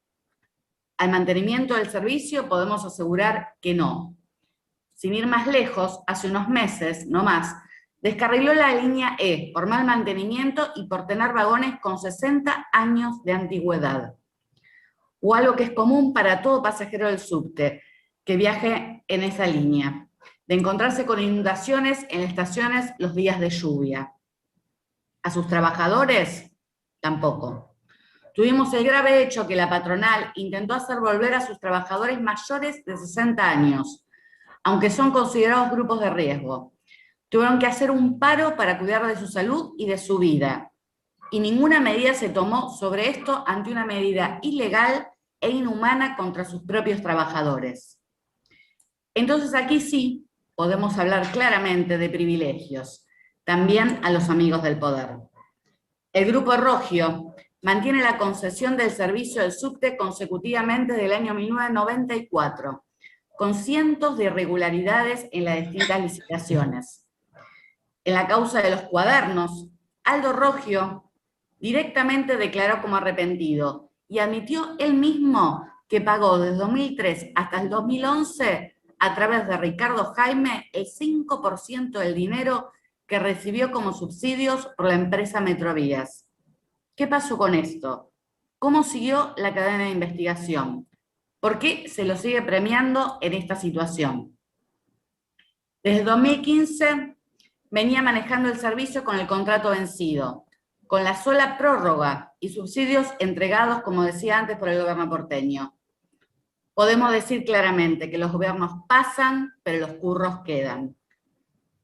¿Al mantenimiento del servicio? Podemos asegurar que no. Sin ir más lejos, hace unos meses, no más, descarriló la línea E por mal mantenimiento y por tener vagones con 60 años de antigüedad. O algo que es común para todo pasajero del subte que viaje en esa línea, de encontrarse con inundaciones en estaciones los días de lluvia. ¿A sus trabajadores? Tampoco. Tuvimos el grave hecho que la patronal intentó hacer volver a sus trabajadores mayores de 60 años, aunque son considerados grupos de riesgo. Tuvieron que hacer un paro para cuidar de su salud y de su vida. Y ninguna medida se tomó sobre esto ante una medida ilegal e inhumana contra sus propios trabajadores. Entonces aquí sí podemos hablar claramente de privilegios, también a los amigos del poder. El Grupo Rogio mantiene la concesión del servicio del subte consecutivamente desde el año 1994, con cientos de irregularidades en las distintas licitaciones. En la causa de los cuadernos, Aldo Rogio directamente declaró como arrepentido y admitió él mismo que pagó desde 2003 hasta el 2011 a través de Ricardo Jaime el 5% del dinero que recibió como subsidios por la empresa Metrovías. ¿Qué pasó con esto? ¿Cómo siguió la cadena de investigación? ¿Por qué se lo sigue premiando en esta situación? Desde 2015 venía manejando el servicio con el contrato vencido, con la sola prórroga y subsidios entregados, como decía antes, por el gobierno porteño. Podemos decir claramente que los gobiernos pasan, pero los curros quedan.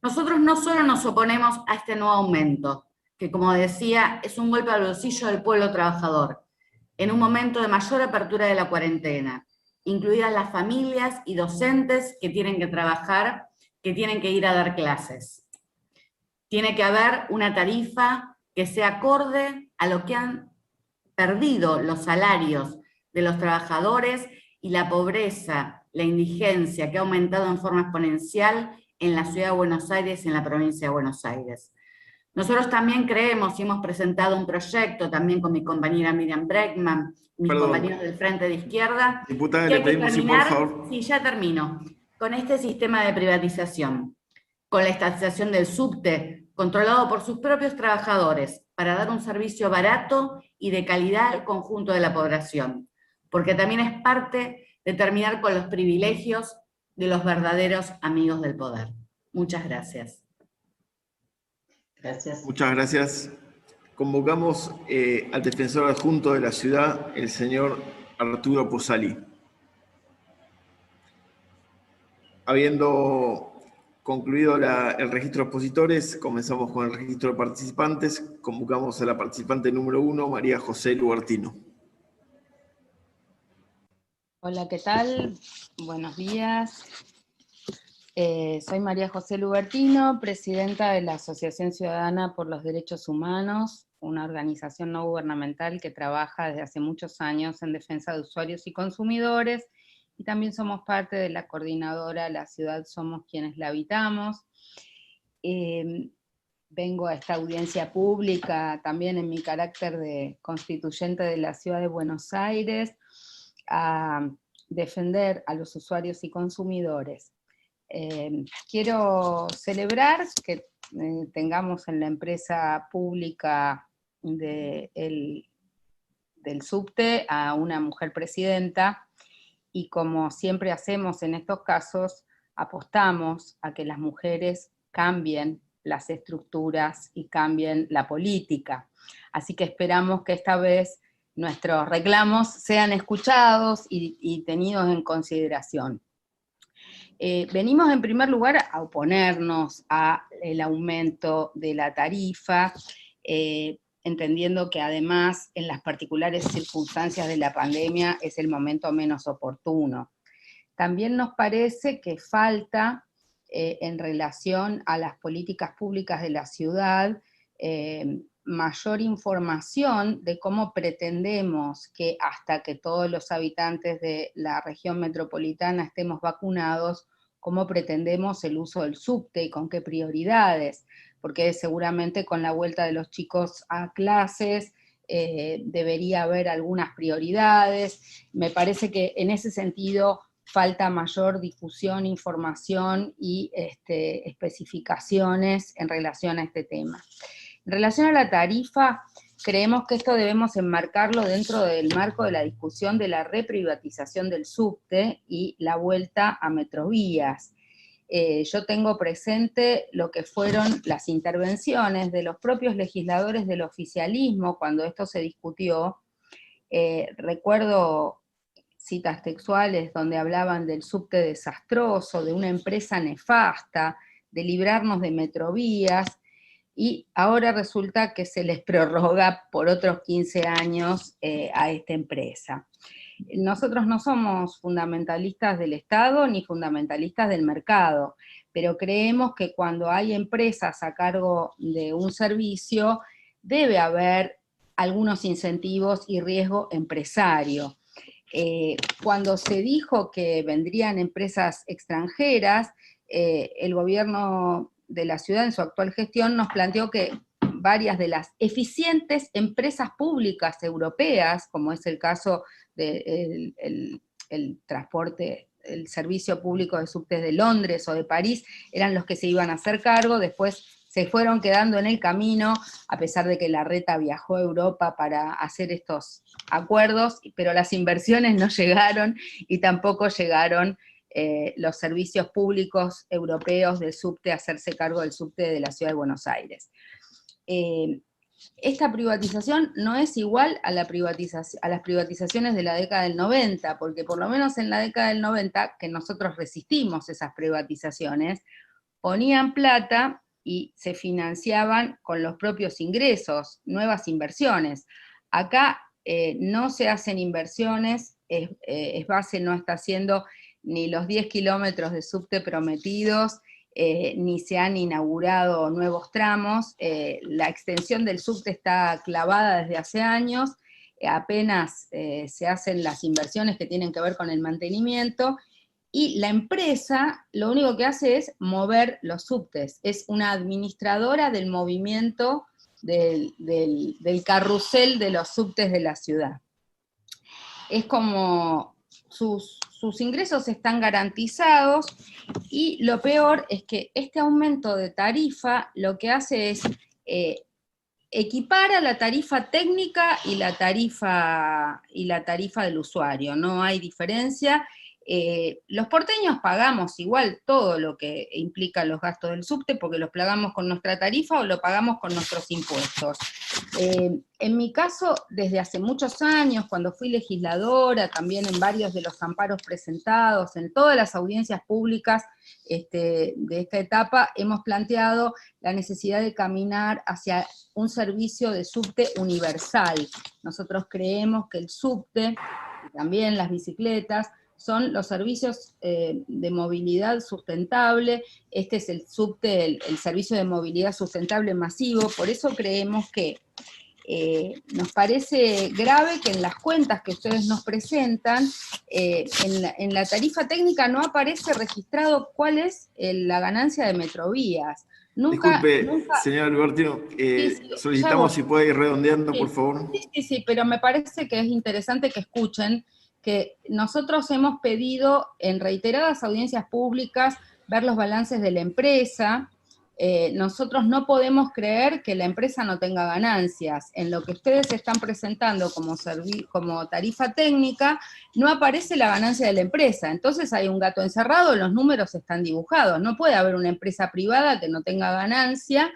Nosotros no solo nos oponemos a este nuevo aumento, que como decía, es un golpe al bolsillo del pueblo trabajador, en un momento de mayor apertura de la cuarentena, incluidas las familias y docentes que tienen que trabajar, que tienen que ir a dar clases. Tiene que haber una tarifa que sea acorde a lo que han perdido los salarios de los trabajadores y la pobreza, la indigencia que ha aumentado en forma exponencial en la ciudad de Buenos Aires y en la provincia de Buenos Aires. Nosotros también creemos y hemos presentado un proyecto también con mi compañera Miriam Bregman, mis compañeros del Frente de Izquierda. Diputada, le pedimos si por favor. Sí, ya termino. Con este sistema de privatización, con la estatización del subte, controlado por sus propios trabajadores, para dar un servicio barato y de calidad al conjunto de la población, porque también es parte de terminar con los privilegios de los verdaderos amigos del poder. Muchas gracias. Gracias. Muchas gracias. Convocamos al defensor adjunto de la ciudad, el señor Arturo Pozzalí. Habiendo concluido el registro de expositores, comenzamos con el registro de participantes. Convocamos a la participante número 1, María José Lubertino. Hola, ¿qué tal? Buenos días. Soy María José Lubertino, presidenta de la Asociación Ciudadana por los Derechos Humanos, una organización no gubernamental que trabaja desde hace muchos años en defensa de usuarios y consumidores, y también somos parte de la coordinadora La Ciudad Somos Quienes la Habitamos. Vengo a esta audiencia pública también en mi carácter de constituyente de la Ciudad de Buenos Aires, a defender a los usuarios y consumidores. Quiero celebrar que tengamos en la empresa pública del subte a una mujer presidenta, y como siempre hacemos en estos casos, apostamos a que las mujeres cambien las estructuras y cambien la política. Así que esperamos que esta vez nuestros reclamos sean escuchados y tenidos en consideración. Venimos en primer lugar a oponernos al aumento de la tarifa, entendiendo que además en las particulares circunstancias de la pandemia es el momento menos oportuno. También nos parece que falta, en relación a las políticas públicas de la ciudad, mayor información de cómo pretendemos que hasta que todos los habitantes de la región metropolitana estemos vacunados, cómo pretendemos el uso del subte y con qué prioridades, porque seguramente con la vuelta de los chicos a clases debería haber algunas prioridades. Me parece que en ese sentido falta mayor difusión, información y especificaciones en relación a este tema. En relación a la tarifa, creemos que esto debemos enmarcarlo dentro del marco de la discusión de la reprivatización del subte y la vuelta a Metrovías. Yo tengo presente lo que fueron las intervenciones de los propios legisladores del oficialismo cuando esto se discutió. Recuerdo citas textuales donde hablaban del subte desastroso, de una empresa nefasta, de librarnos de Metrovías, y ahora resulta que se les prorroga por otros 15 años a esta empresa. Nosotros no somos fundamentalistas del Estado ni fundamentalistas del mercado, pero creemos que cuando hay empresas a cargo de un servicio, debe haber algunos incentivos y riesgo empresario. Cuando se dijo que vendrían empresas extranjeras, el gobierno de la ciudad en su actual gestión nos planteó que varias de las eficientes empresas públicas europeas, como es el caso del transporte, el servicio público de subtes de Londres o de París, eran los que se iban a hacer cargo. Después se fueron quedando en el camino, a pesar de que Larreta viajó a Europa para hacer estos acuerdos, pero las inversiones no llegaron y tampoco llegaron los servicios públicos europeos del subte a hacerse cargo del subte de la ciudad de Buenos Aires. Esta privatización no es igual a las privatizaciones de la década del 90, porque por lo menos en la década del 90, que nosotros resistimos esas privatizaciones, ponían plata y se financiaban con los propios ingresos, nuevas inversiones. Acá no se hacen inversiones Esbase no está haciendo ni los 10 kilómetros de subte prometidos, ni se han inaugurado nuevos tramos. La extensión del subte está clavada desde hace años, apenas se hacen las inversiones que tienen que ver con el mantenimiento, y la empresa lo único que hace es mover los subtes, es una administradora del movimiento del carrusel de los subtes de la ciudad. Es como sus ingresos están garantizados, y lo peor es que este aumento de tarifa lo que hace es equipara la tarifa técnica y la tarifa del usuario, no hay diferencia. Los porteños pagamos igual todo lo que implica los gastos del subte, porque los pagamos con nuestra tarifa o lo pagamos con nuestros impuestos. En mi caso, desde hace muchos años, cuando fui legisladora, también en varios de los amparos presentados, en todas las audiencias públicas de esta etapa, hemos planteado la necesidad de caminar hacia un servicio de subte universal. Nosotros creemos que el subte, y también las bicicletas, son los servicios de movilidad sustentable. Este es el subte, el servicio de movilidad sustentable masivo. Por eso creemos que nos parece grave que en las cuentas que ustedes nos presentan, en la tarifa técnica no aparece registrado cuál es la ganancia de Metrovías. Disculpe, señor Albertino, solicitamos si puede ir redondeando, por favor. Sí, pero me parece que es interesante que escuchen que nosotros hemos pedido en reiteradas audiencias públicas ver los balances de la empresa. Nosotros no podemos creer que la empresa no tenga ganancias. En lo que ustedes están presentando como tarifa técnica, no aparece la ganancia de la empresa. Entonces hay un gato encerrado, los números están dibujados. No puede haber una empresa privada que no tenga ganancia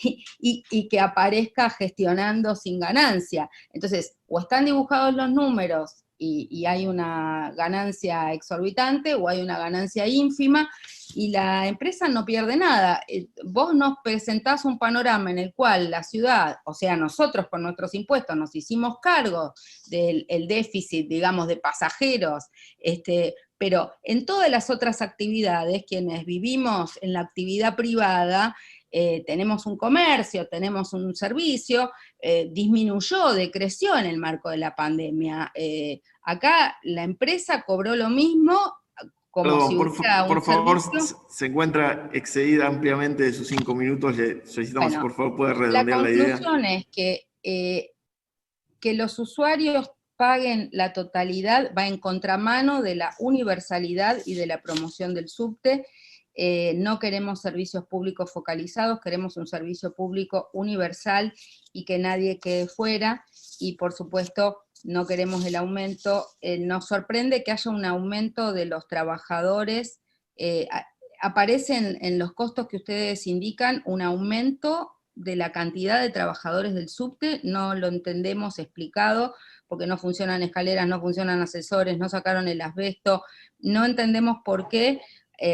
y que aparezca gestionando sin ganancia. Entonces, o están dibujados los números y hay una ganancia exorbitante, o hay una ganancia ínfima, y la empresa no pierde nada. Vos nos presentás un panorama en el cual la ciudad, o sea, nosotros con nuestros impuestos nos hicimos cargo del déficit, digamos, de pasajeros, pero en todas las otras actividades, quienes vivimos en la actividad privada, tenemos un comercio, tenemos un servicio, disminuyó, decreció en el marco de la pandemia. Acá la empresa cobró lo mismo, como si hubiera un por servicio. favor, se encuentra excedida ampliamente de sus 5 minutos, le solicitamos, por favor, puede redondear la idea. La conclusión es que los usuarios paguen la totalidad, va en contramano de la universalidad y de la promoción del subte. No queremos servicios públicos focalizados, queremos un servicio público universal y que nadie quede fuera, y por supuesto no queremos el aumento. Nos sorprende que haya un aumento de los trabajadores, aparecen en los costos que ustedes indican un aumento de la cantidad de trabajadores del subte, no lo entendemos explicado, porque no funcionan escaleras, no funcionan ascensores, no sacaron el asbesto, no entendemos por qué.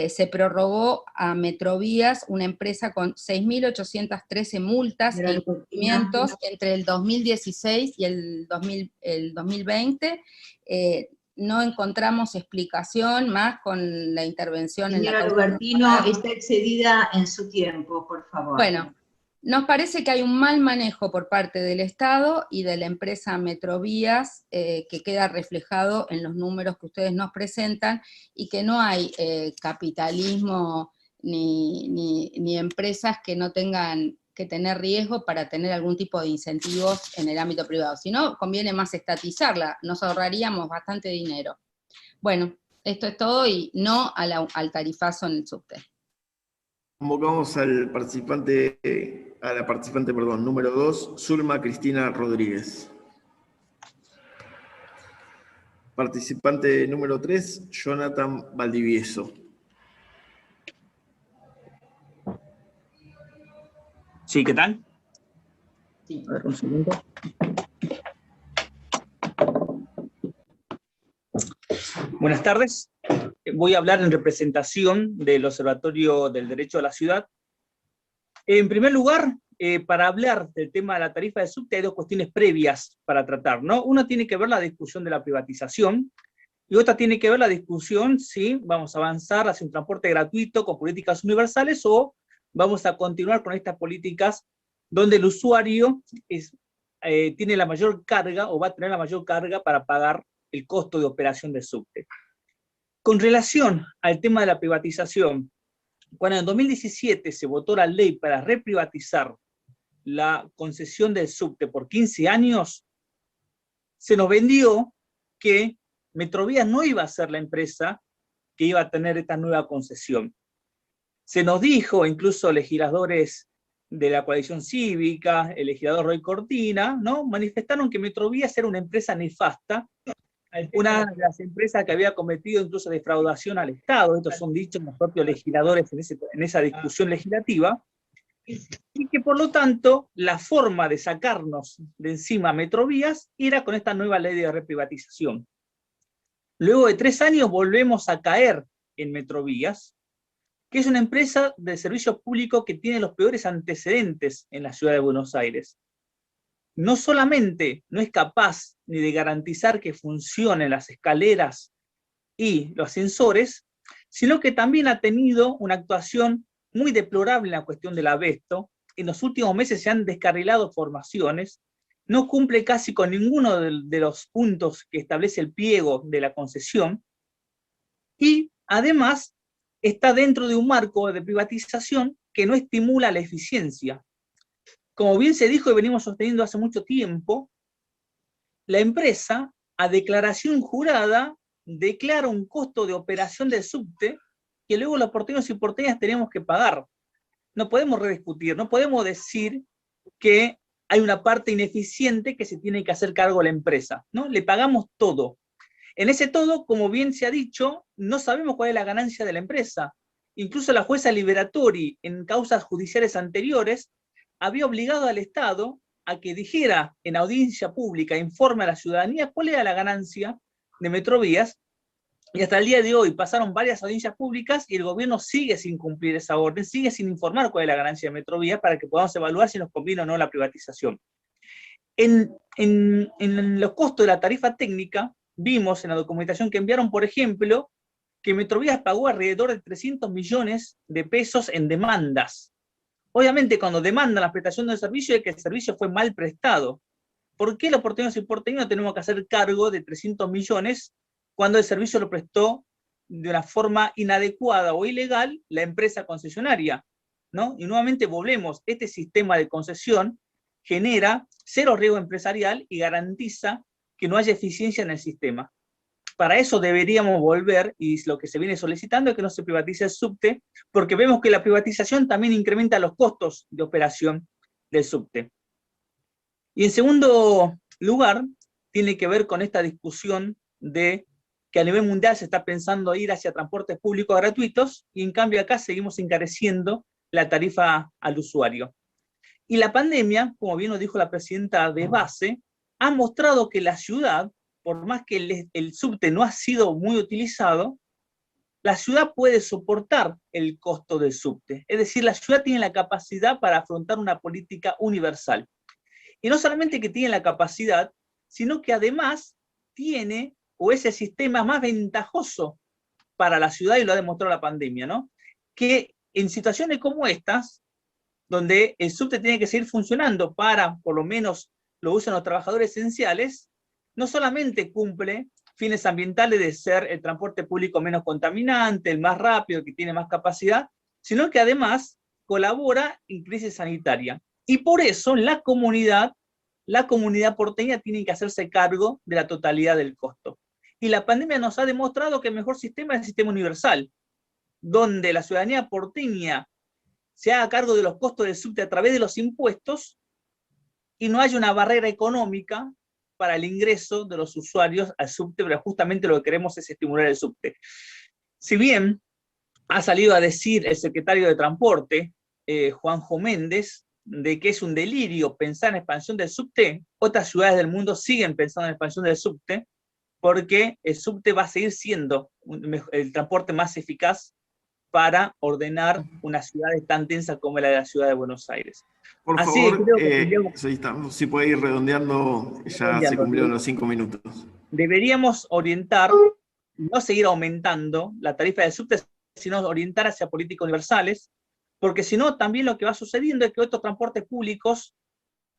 Se prorrogó a Metrovías, una empresa con 6.813 multas e incumplimientos entre el 2016 y el 2020. No encontramos explicación más con la intervención en la Señora Albertino, está excedida en su tiempo, por favor. Bueno, nos parece que hay un mal manejo por parte del Estado y de la empresa Metrovías, que queda reflejado en los números que ustedes nos presentan, y que no hay capitalismo ni empresas que no tengan que tener riesgo para tener algún tipo de incentivos en el ámbito privado. Si no, conviene más estatizarla, nos ahorraríamos bastante dinero. Bueno, esto es todo, y no al tarifazo en el subte. Convocamos a la participante número 2, Zulma Cristina Rodríguez. Participante número 3, Jonathan Valdivieso. Sí, ¿qué tal? Sí. A ver, un segundo. Buenas tardes. Voy a hablar en representación del Observatorio del Derecho a la Ciudad. En primer lugar, para hablar del tema de la tarifa de subte hay dos cuestiones previas para tratar, ¿no? Una tiene que ver la discusión de la privatización, y otra tiene que ver la discusión si vamos a avanzar hacia un transporte gratuito con políticas universales o vamos a continuar con estas políticas donde el usuario tiene la mayor carga o va a tener la mayor carga para pagar el costo de operación del subte. Con relación al tema de la privatización, cuando en 2017 se votó la ley para reprivatizar la concesión del subte por 15 años, se nos vendió que Metrovías no iba a ser la empresa que iba a tener esta nueva concesión. Se nos dijo, incluso legisladores de la coalición cívica, el legislador Roy Cortina, ¿no? Manifestaron que Metrovías era una empresa nefasta, una de las empresas que había cometido incluso defraudación al Estado. Estos son dichos los propios legisladores en esa discusión legislativa, y que por lo tanto la forma de sacarnos de encima a Metrovías era con esta nueva ley de reprivatización. Luego de 3 años volvemos a caer en Metrovías, que es una empresa de servicio público que tiene los peores antecedentes en la ciudad de Buenos Aires. No solamente no es capaz ni de garantizar que funcionen las escaleras y los ascensores, sino que también ha tenido una actuación muy deplorable en la cuestión del abasto. En los últimos meses se han descarrilado formaciones, no cumple casi con ninguno de los puntos que establece el pliego de la concesión, y además está dentro de un marco de privatización que no estimula la eficiencia. Como bien se dijo y venimos sosteniendo hace mucho tiempo, la empresa, a declaración jurada, declara un costo de operación del subte que luego los porteños y porteñas tenemos que pagar. No podemos rediscutir, no podemos decir que hay una parte ineficiente que se tiene que hacer cargo a la empresa, ¿no? Le pagamos todo. En ese todo, como bien se ha dicho, no sabemos cuál es la ganancia de la empresa. Incluso la jueza Liberatori, en causas judiciales anteriores, había obligado al Estado a que dijera en audiencia pública, informe a la ciudadanía cuál era la ganancia de Metrovías, y hasta el día de hoy pasaron varias audiencias públicas y el gobierno sigue sin cumplir esa orden, sigue sin informar cuál es la ganancia de Metrovías para que podamos evaluar si nos conviene o no la privatización. En los costos de la tarifa técnica, vimos en la documentación que enviaron, por ejemplo, que Metrovías pagó alrededor de 300 millones de pesos en demandas. Obviamente, cuando demandan la prestación del servicio es que el servicio fue mal prestado. ¿Por qué los porteños y porteños tenemos que hacer cargo de 300 millones cuando el servicio lo prestó de una forma inadecuada o ilegal la empresa concesionaria, ¿no? Y nuevamente volvemos, este sistema de concesión genera cero riesgo empresarial y garantiza que no haya eficiencia en el sistema. Para eso deberíamos volver, y lo que se viene solicitando es que no se privatice el subte, porque vemos que la privatización también incrementa los costos de operación del subte. Y en segundo lugar, tiene que ver con esta discusión de que a nivel mundial se está pensando ir hacia transportes públicos gratuitos, y en cambio acá seguimos encareciendo la tarifa al usuario. Y la pandemia, como bien nos dijo la presidenta Desvase, ha mostrado que la ciudad, por más que el subte no ha sido muy utilizado, la ciudad puede soportar el costo del subte. Es decir, la ciudad tiene la capacidad para afrontar una política universal. Y no solamente que tiene la capacidad, sino que además tiene, o es el sistema más ventajoso para la ciudad, y lo ha demostrado la pandemia, ¿no? Que en situaciones como estas, donde el subte tiene que seguir funcionando para, por lo menos, lo usan los trabajadores esenciales, no solamente cumple fines ambientales de ser el transporte público menos contaminante, el más rápido, que tiene más capacidad, sino que además colabora en crisis sanitaria. Y por eso la comunidad porteña tiene que hacerse cargo de la totalidad del costo. Y la pandemia nos ha demostrado que el mejor sistema es el sistema universal, donde la ciudadanía porteña se haga cargo de los costos del subte a través de los impuestos y no haya una barrera económica para el ingreso de los usuarios al subte, pero justamente lo que queremos es estimular el subte. Si bien ha salido a decir el secretario de Transporte, Juanjo Méndez, de que es un delirio pensar en expansión del subte, otras ciudades del mundo siguen pensando en expansión del subte, porque el subte va a seguir siendo el transporte más eficaz para ordenar una ciudad tan tensa como la de la ciudad de Buenos Aires. Por Así favor, que si puede ir redondeando, ya se cumplieron los 5 minutos. Deberíamos orientar, no seguir aumentando la tarifa del subte, sino orientar hacia políticas universales, porque si no, también lo que va sucediendo es que otros transportes públicos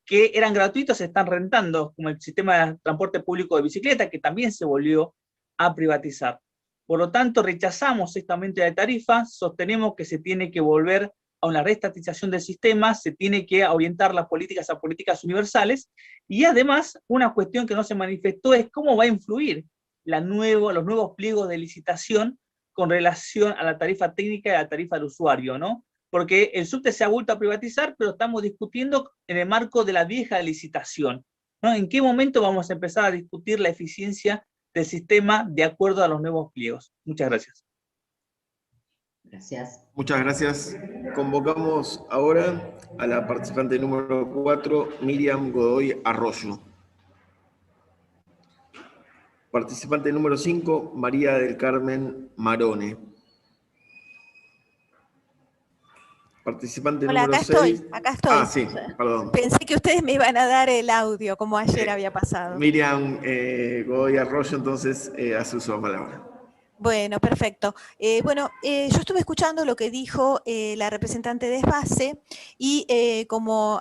que eran gratuitos se están rentando, como el sistema de transporte público de bicicleta, que también se volvió a privatizar. Por lo tanto, rechazamos este aumento de tarifa, sostenemos que se tiene que volver a una reestatización del sistema, se tiene que orientar las políticas a políticas universales, y además, una cuestión que no se manifestó es cómo va a influir los nuevos pliegos de licitación con relación a la tarifa técnica y a la tarifa del usuario, ¿no? Porque el subte se ha vuelto a privatizar, pero estamos discutiendo en el marco de la vieja licitación, ¿no? ¿En qué momento vamos a empezar a discutir la eficiencia del sistema de acuerdo a los nuevos pliegos? Muchas gracias. Gracias. Muchas gracias. Convocamos ahora a la participante número 4, Miriam Godoy Arroyo. Participante número 5, María del Carmen Marone. Participante número 6. Acá estoy. Ah, sí, perdón. Pensé que ustedes me iban a dar el audio, como ayer había pasado. Miriam Godoy Arroyo, entonces, hace uso de la palabra. Bueno, perfecto. Yo estuve escuchando lo que dijo la representante de Esbase y como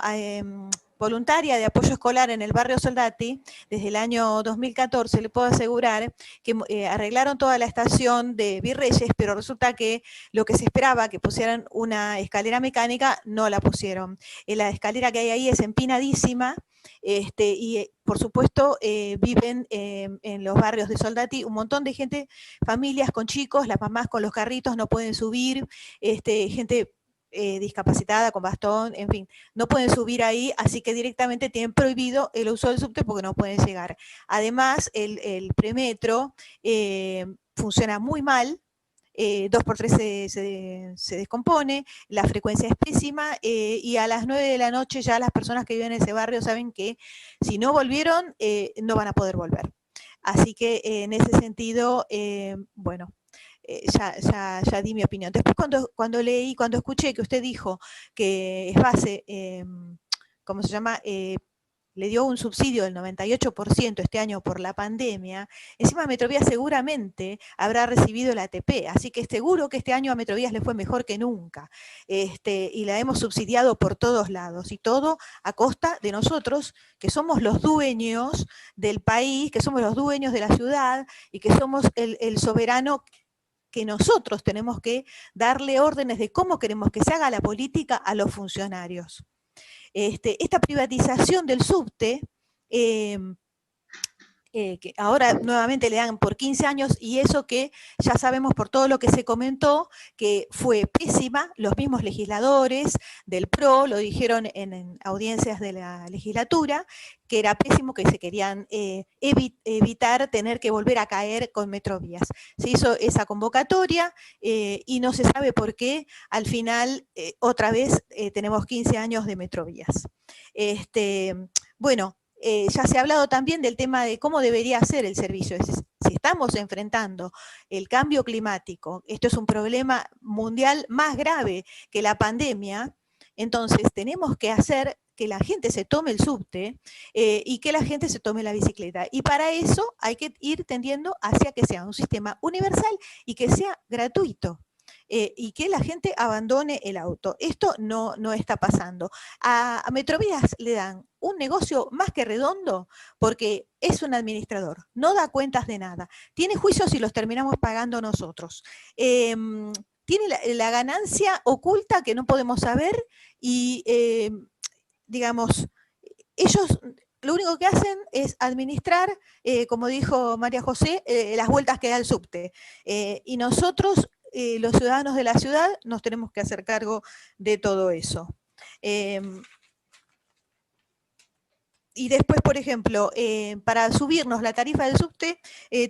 voluntaria de apoyo escolar en el barrio Soldati, desde el año 2014, le puedo asegurar que arreglaron toda la estación de Virreyes, pero resulta que lo que se esperaba, que pusieran una escalera mecánica, no la pusieron. La escalera que hay ahí es empinadísima, y por supuesto viven en los barrios de Soldati un montón de gente, familias con chicos, las mamás con los carritos no pueden subir, gente discapacitada, con bastón, en fin, no pueden subir ahí, así que directamente tienen prohibido el uso del subte porque no pueden llegar. Además, el premetro funciona muy mal, 2x3 se descompone, la frecuencia es pésima, y a las 9 de la noche ya las personas que viven en ese barrio saben que si no volvieron, no van a poder volver. Así que en ese sentido, ya di mi opinión. Después cuando escuché que usted dijo que Esbase, ¿cómo se llama?, le dio un subsidio del 98% este año por la pandemia, encima Metrovías seguramente habrá recibido el ATP, así que seguro que este año a Metrovías le fue mejor que nunca, y la hemos subsidiado por todos lados, y todo a costa de nosotros, que somos los dueños del país, que somos los dueños de la ciudad, y que somos el soberano, que nosotros tenemos que darle órdenes de cómo queremos que se haga la política a los funcionarios. Esta privatización del subte, que ahora nuevamente le dan por 15 años, y eso que ya sabemos por todo lo que se comentó, que fue pésima, los mismos legisladores del PRO lo dijeron en audiencias de la legislatura, que era pésimo, que se querían evitar tener que volver a caer con Metrovías. Se hizo esa convocatoria y no se sabe por qué, al final otra vez tenemos 15 años de Metrovías. Ya se ha hablado también del tema de cómo debería ser el servicio. Si estamos enfrentando el cambio climático, esto es un problema mundial más grave que la pandemia, entonces tenemos que hacer que la gente se tome el subte y que la gente se tome la bicicleta. Y para eso hay que ir tendiendo hacia que sea un sistema universal y que sea gratuito. Y que la gente abandone el auto. Esto no está pasando. A Metrovías le dan un negocio más que redondo porque es un administrador, no da cuentas de nada. Tiene juicios y los terminamos pagando nosotros. Tiene la ganancia oculta que no podemos saber y, digamos, ellos lo único que hacen es administrar, como dijo María José, las vueltas que da el subte. Y nosotros, los ciudadanos de la ciudad, nos tenemos que hacer cargo de todo eso. Y después, por ejemplo, para subirnos la tarifa del subte,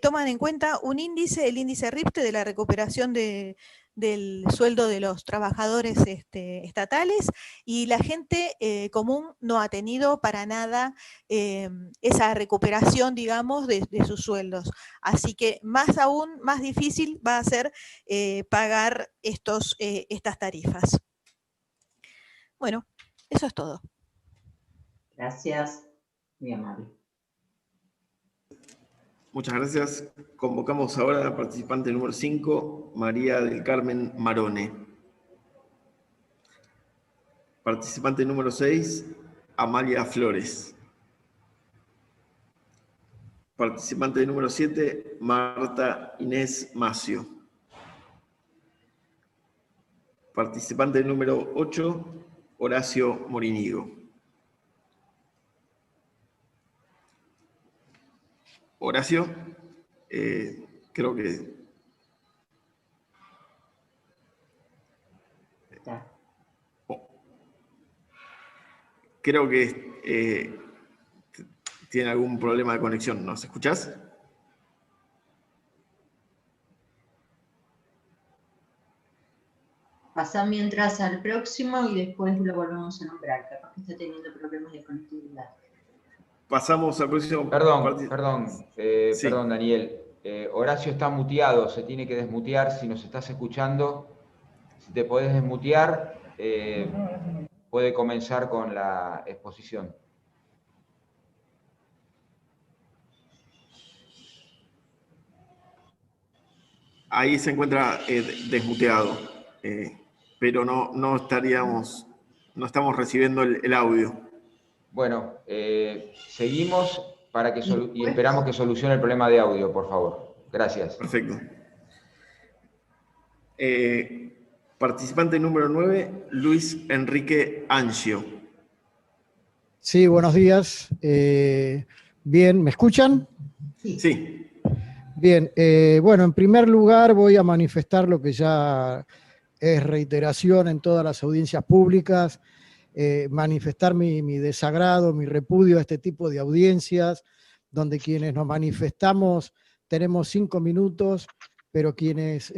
toman en cuenta un índice, el índice RIPTE de la recuperación de del sueldo de los trabajadores estatales, y la gente común no ha tenido para nada esa recuperación, digamos, de sus sueldos. Así que más aún, más difícil va a ser pagar estas tarifas. Bueno, eso es todo. Gracias, muy amable. Muchas gracias. Convocamos ahora a la participante número 5, María del Carmen Marone. Participante número 6, Amalia Flores. Participante número 7, Marta Inés Macio. Participante número 8, Horacio Morinigo. Horacio, creo que... Creo que tiene algún problema de conexión. ¿Nos escuchás? Pasá mientras al próximo y después lo volvemos a nombrar. Capaz que está teniendo problemas de conectividad. Pasamos al próximo... Perdón, Daniel. Horacio está muteado, se tiene que desmutear. Si nos estás escuchando, si te podés desmutear, puede comenzar con la exposición. Ahí se encuentra desmuteado, pero no estamos recibiendo el audio. Bueno, seguimos y esperamos que solucione el problema de audio, por favor. Gracias. Perfecto. Participante número 9, Luis Enrique Ancio. Sí, buenos días. Bien, ¿me escuchan? Sí. Bien, bueno, en primer lugar voy a manifestar lo que ya es reiteración en todas las audiencias públicas, manifestar mi desagrado, mi repudio a este tipo de audiencias, donde quienes nos manifestamos tenemos 5 minutos, pero quienes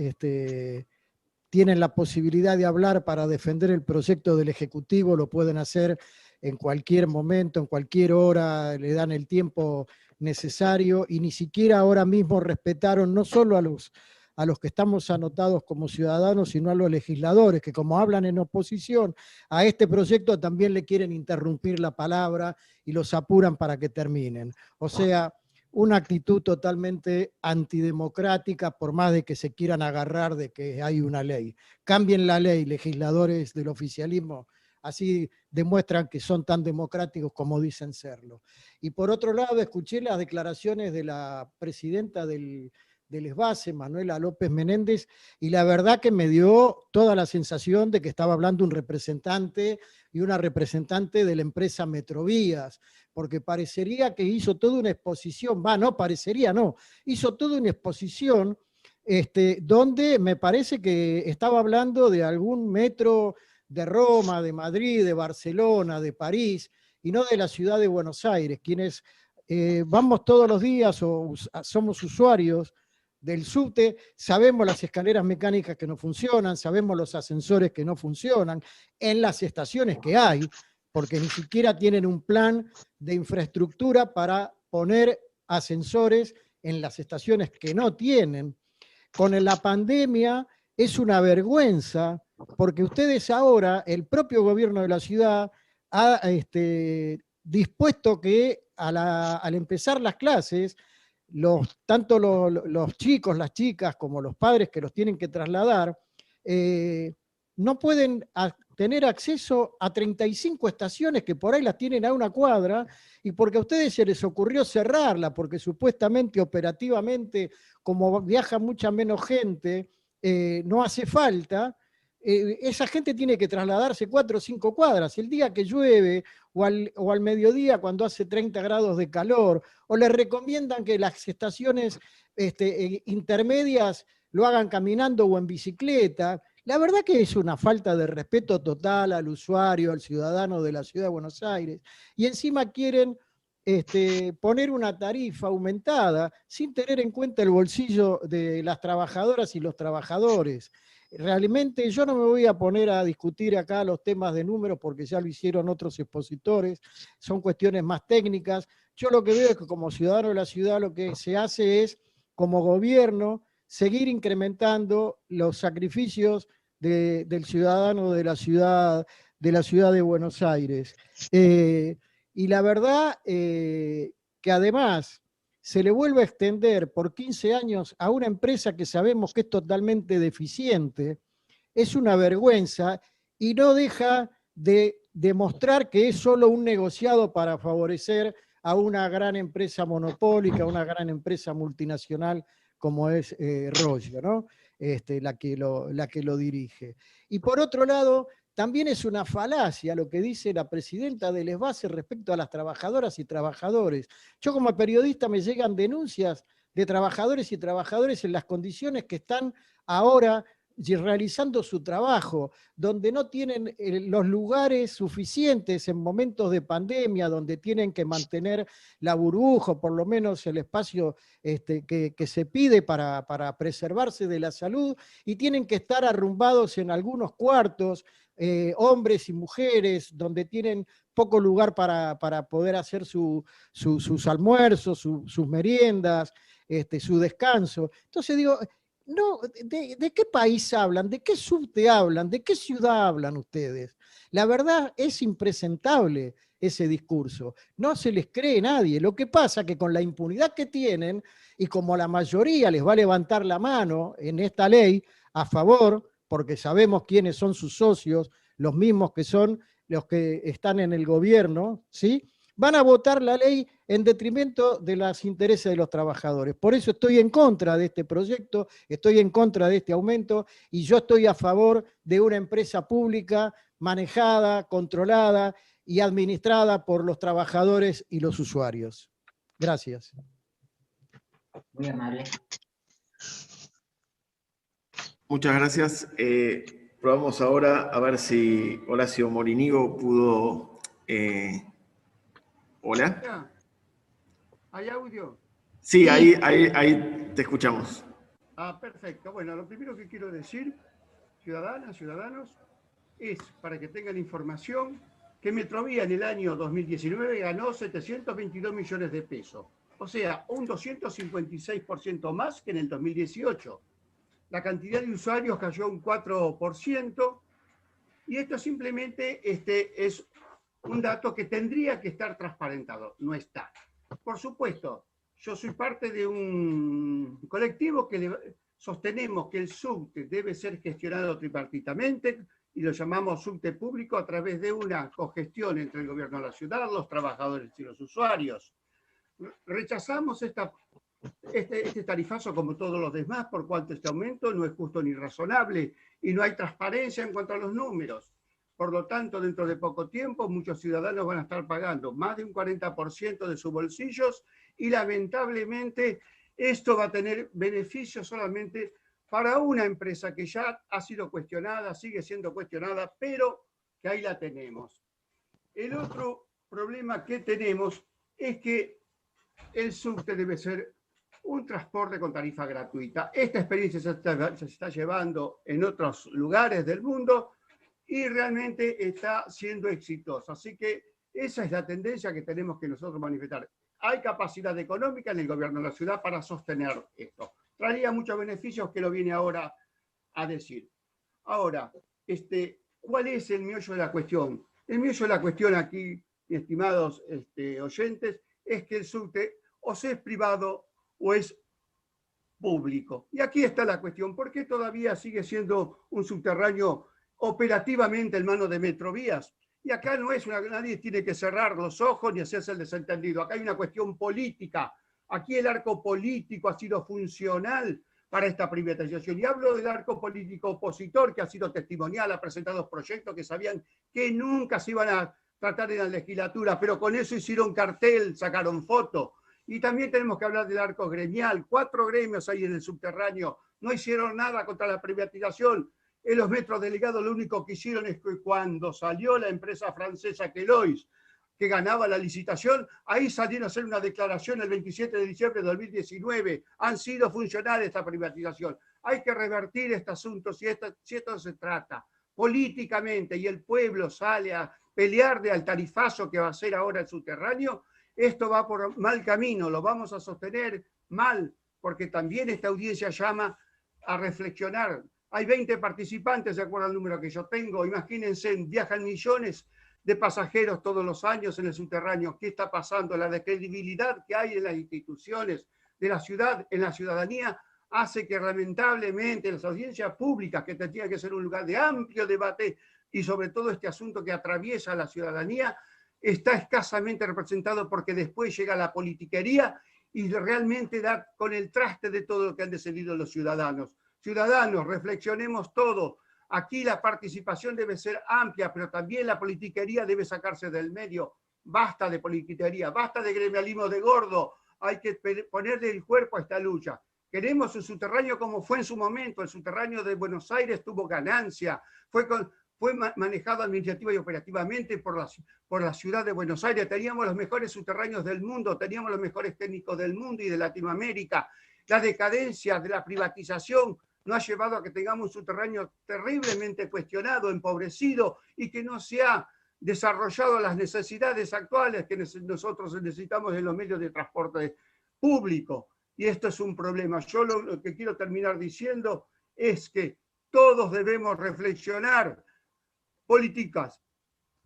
tienen la posibilidad de hablar para defender el proyecto del Ejecutivo lo pueden hacer en cualquier momento, en cualquier hora, le dan el tiempo necesario, y ni siquiera ahora mismo respetaron no solo a los que estamos anotados como ciudadanos, sino a los legisladores, que como hablan en oposición a este proyecto también le quieren interrumpir la palabra y los apuran para que terminen. O sea, una actitud totalmente antidemocrática, por más de que se quieran agarrar de que hay una ley. Cambien la ley, legisladores del oficialismo, así demuestran que son tan democráticos como dicen serlo. Y por otro lado, escuché las declaraciones de la presidenta del ESBASE, Manuela López Menéndez, y la verdad que me dio toda la sensación de que estaba hablando un representante y una representante de la empresa Metrovías, porque parecería que hizo toda una exposición, hizo toda una exposición donde me parece que estaba hablando de algún metro de Roma, de Madrid, de Barcelona, de París, y no de la ciudad de Buenos Aires. Quienes vamos todos los días o somos usuarios del subte, sabemos las escaleras mecánicas que no funcionan, sabemos los ascensores que no funcionan, en las estaciones que hay, porque ni siquiera tienen un plan de infraestructura para poner ascensores en las estaciones que no tienen. Con la pandemia es una vergüenza, porque ustedes ahora, el propio gobierno de la ciudad, ha dispuesto que al empezar las clases, tanto los chicos, las chicas, como los padres que los tienen que trasladar, no pueden tener acceso a 35 estaciones que por ahí las tienen a una cuadra, y porque a ustedes se les ocurrió cerrarla, porque supuestamente, operativamente, como viaja mucha menos gente, no hace falta. Esa gente tiene que trasladarse 4 o 5 cuadras. El día que llueve o al mediodía cuando hace 30 grados de calor, o les recomiendan que las estaciones intermedias lo hagan caminando o en bicicleta. La verdad que es una falta de respeto total al usuario, al ciudadano de la ciudad de Buenos Aires. Y encima quieren poner una tarifa aumentada sin tener en cuenta el bolsillo de las trabajadoras y los trabajadores. Realmente yo no me voy a poner a discutir acá los temas de números porque ya lo hicieron otros expositores, son cuestiones más técnicas. Yo lo que veo es que como ciudadano de la ciudad lo que se hace es, como gobierno, seguir incrementando los sacrificios del ciudadano de la ciudad de Buenos Aires. Y la verdad que además se le vuelve a extender por 15 años a una empresa que sabemos que es totalmente deficiente, es una vergüenza y no deja de demostrar que es solo un negociado para favorecer a una gran empresa monopólica, una gran empresa multinacional como es Roger, ¿no? La que lo dirige. Y por otro lado, también es una falacia lo que dice la presidenta del ESBASE respecto a las trabajadoras y trabajadores. Yo como periodista me llegan denuncias de trabajadores y trabajadoras en las condiciones que están ahora realizando su trabajo, donde no tienen los lugares suficientes en momentos de pandemia, donde tienen que mantener la burbuja, o por lo menos el espacio que se pide para preservarse de la salud, y tienen que estar arrumbados en algunos cuartos, hombres y mujeres, donde tienen poco lugar para poder hacer sus almuerzos, sus meriendas, su descanso. Entonces digo, no, ¿de qué país hablan? ¿De qué subte hablan? ¿De qué ciudad hablan ustedes? La verdad es impresentable ese discurso. No se les cree nadie. Lo que pasa es que con la impunidad que tienen, y como la mayoría les va a levantar la mano en esta ley a favor, porque sabemos quiénes son sus socios, los mismos que son los que están en el gobierno, ¿sí?, van a votar la ley en detrimento de los intereses de los trabajadores. Por eso estoy en contra de este proyecto, estoy en contra de este aumento, y yo estoy a favor de una empresa pública manejada, controlada y administrada por los trabajadores y los usuarios. Gracias. Muy amable. Muchas gracias. Probamos ahora a ver si Horacio Morinigo pudo... ¿Hola? ¿Hay audio? Sí, ahí te escuchamos. Perfecto. Bueno, lo primero que quiero decir, ciudadanas, ciudadanos, es, para que tengan información, que Metrovía en el año 2019 ganó 722 millones de pesos. O sea, un 256% más que en el 2018. La cantidad de usuarios cayó un 4%, y esto simplemente es un dato que tendría que estar transparentado, no está. Por supuesto, yo soy parte de un colectivo que sostenemos que el subte debe ser gestionado tripartitamente, y lo llamamos subte público a través de una cogestión entre el gobierno de la ciudad, los trabajadores y los usuarios. Rechazamos este tarifazo como todos los demás, por cuanto este aumento no es justo ni razonable y no hay transparencia en cuanto a los números. Por lo tanto, dentro de poco tiempo, muchos ciudadanos van a estar pagando más de un 40% de sus bolsillos, y lamentablemente esto va a tener beneficios solamente para una empresa que ya ha sido cuestionada, sigue siendo cuestionada, pero que ahí la tenemos. El otro problema que tenemos es que el subte debe ser un transporte con tarifa gratuita. Esta experiencia se está llevando en otros lugares del mundo y realmente está siendo exitosa. Así que esa es la tendencia que tenemos que nosotros manifestar. Hay capacidad económica en el gobierno de la ciudad para sostener esto. Traería muchos beneficios, que lo viene ahora a decir. Ahora, ¿cuál es el meollo de la cuestión? El meollo de la cuestión aquí, estimados oyentes, es que el subte o es privado o es público. Y aquí está la cuestión: ¿por qué todavía sigue siendo un subterráneo operativamente en manos de Metrovías? Y acá no es nadie tiene que cerrar los ojos ni hacerse el desentendido. Acá hay una cuestión política. Aquí el arco político ha sido funcional para esta privatización. Y hablo del arco político opositor, que ha sido testimonial, ha presentado proyectos que sabían que nunca se iban a tratar en la legislatura, pero con eso hicieron cartel, sacaron foto. Y también tenemos que hablar del arco gremial. 4 gremios hay en el subterráneo. No hicieron nada contra la privatización. En los metros delegados lo único que hicieron es que cuando salió la empresa francesa Kelois, que ganaba la licitación, ahí salieron a hacer una declaración el 27 de diciembre de 2019. Han sido funcionales esta privatización. Hay que revertir este asunto si esto se trata políticamente y el pueblo sale a pelear al tarifazo que va a ser ahora el subterráneo, esto va por mal camino, lo vamos a sostener mal, porque también esta audiencia llama a reflexionar. Hay 20 participantes, de acuerdo al número que yo tengo. Imagínense, viajan millones de pasajeros todos los años en el subterráneo. ¿Qué está pasando? La descredibilidad que hay en las instituciones de la ciudad, en la ciudadanía, hace que lamentablemente las audiencias públicas, que tendrían que ser un lugar de amplio debate, y sobre todo este asunto que atraviesa a la ciudadanía, está escasamente representado porque después llega la politiquería y realmente da con el traste de todo lo que han decidido los ciudadanos. Ciudadanos, reflexionemos todo. Aquí la participación debe ser amplia, pero también la politiquería debe sacarse del medio. Basta de politiquería, basta de gremialismo de gordo. Hay que ponerle el cuerpo a esta lucha. Queremos un subterráneo como fue en su momento. El subterráneo de Buenos Aires tuvo ganancia. Fue manejado administrativa y operativamente por la ciudad de Buenos Aires. Teníamos los mejores subterráneos del mundo, teníamos los mejores técnicos del mundo y de Latinoamérica. La decadencia de la privatización nos ha llevado a que tengamos un subterráneo terriblemente cuestionado, empobrecido, y que no se ha desarrollado las necesidades actuales que nosotros necesitamos en los medios de transporte público. Y esto es un problema. Yo lo que quiero terminar diciendo es que todos debemos reflexionar políticas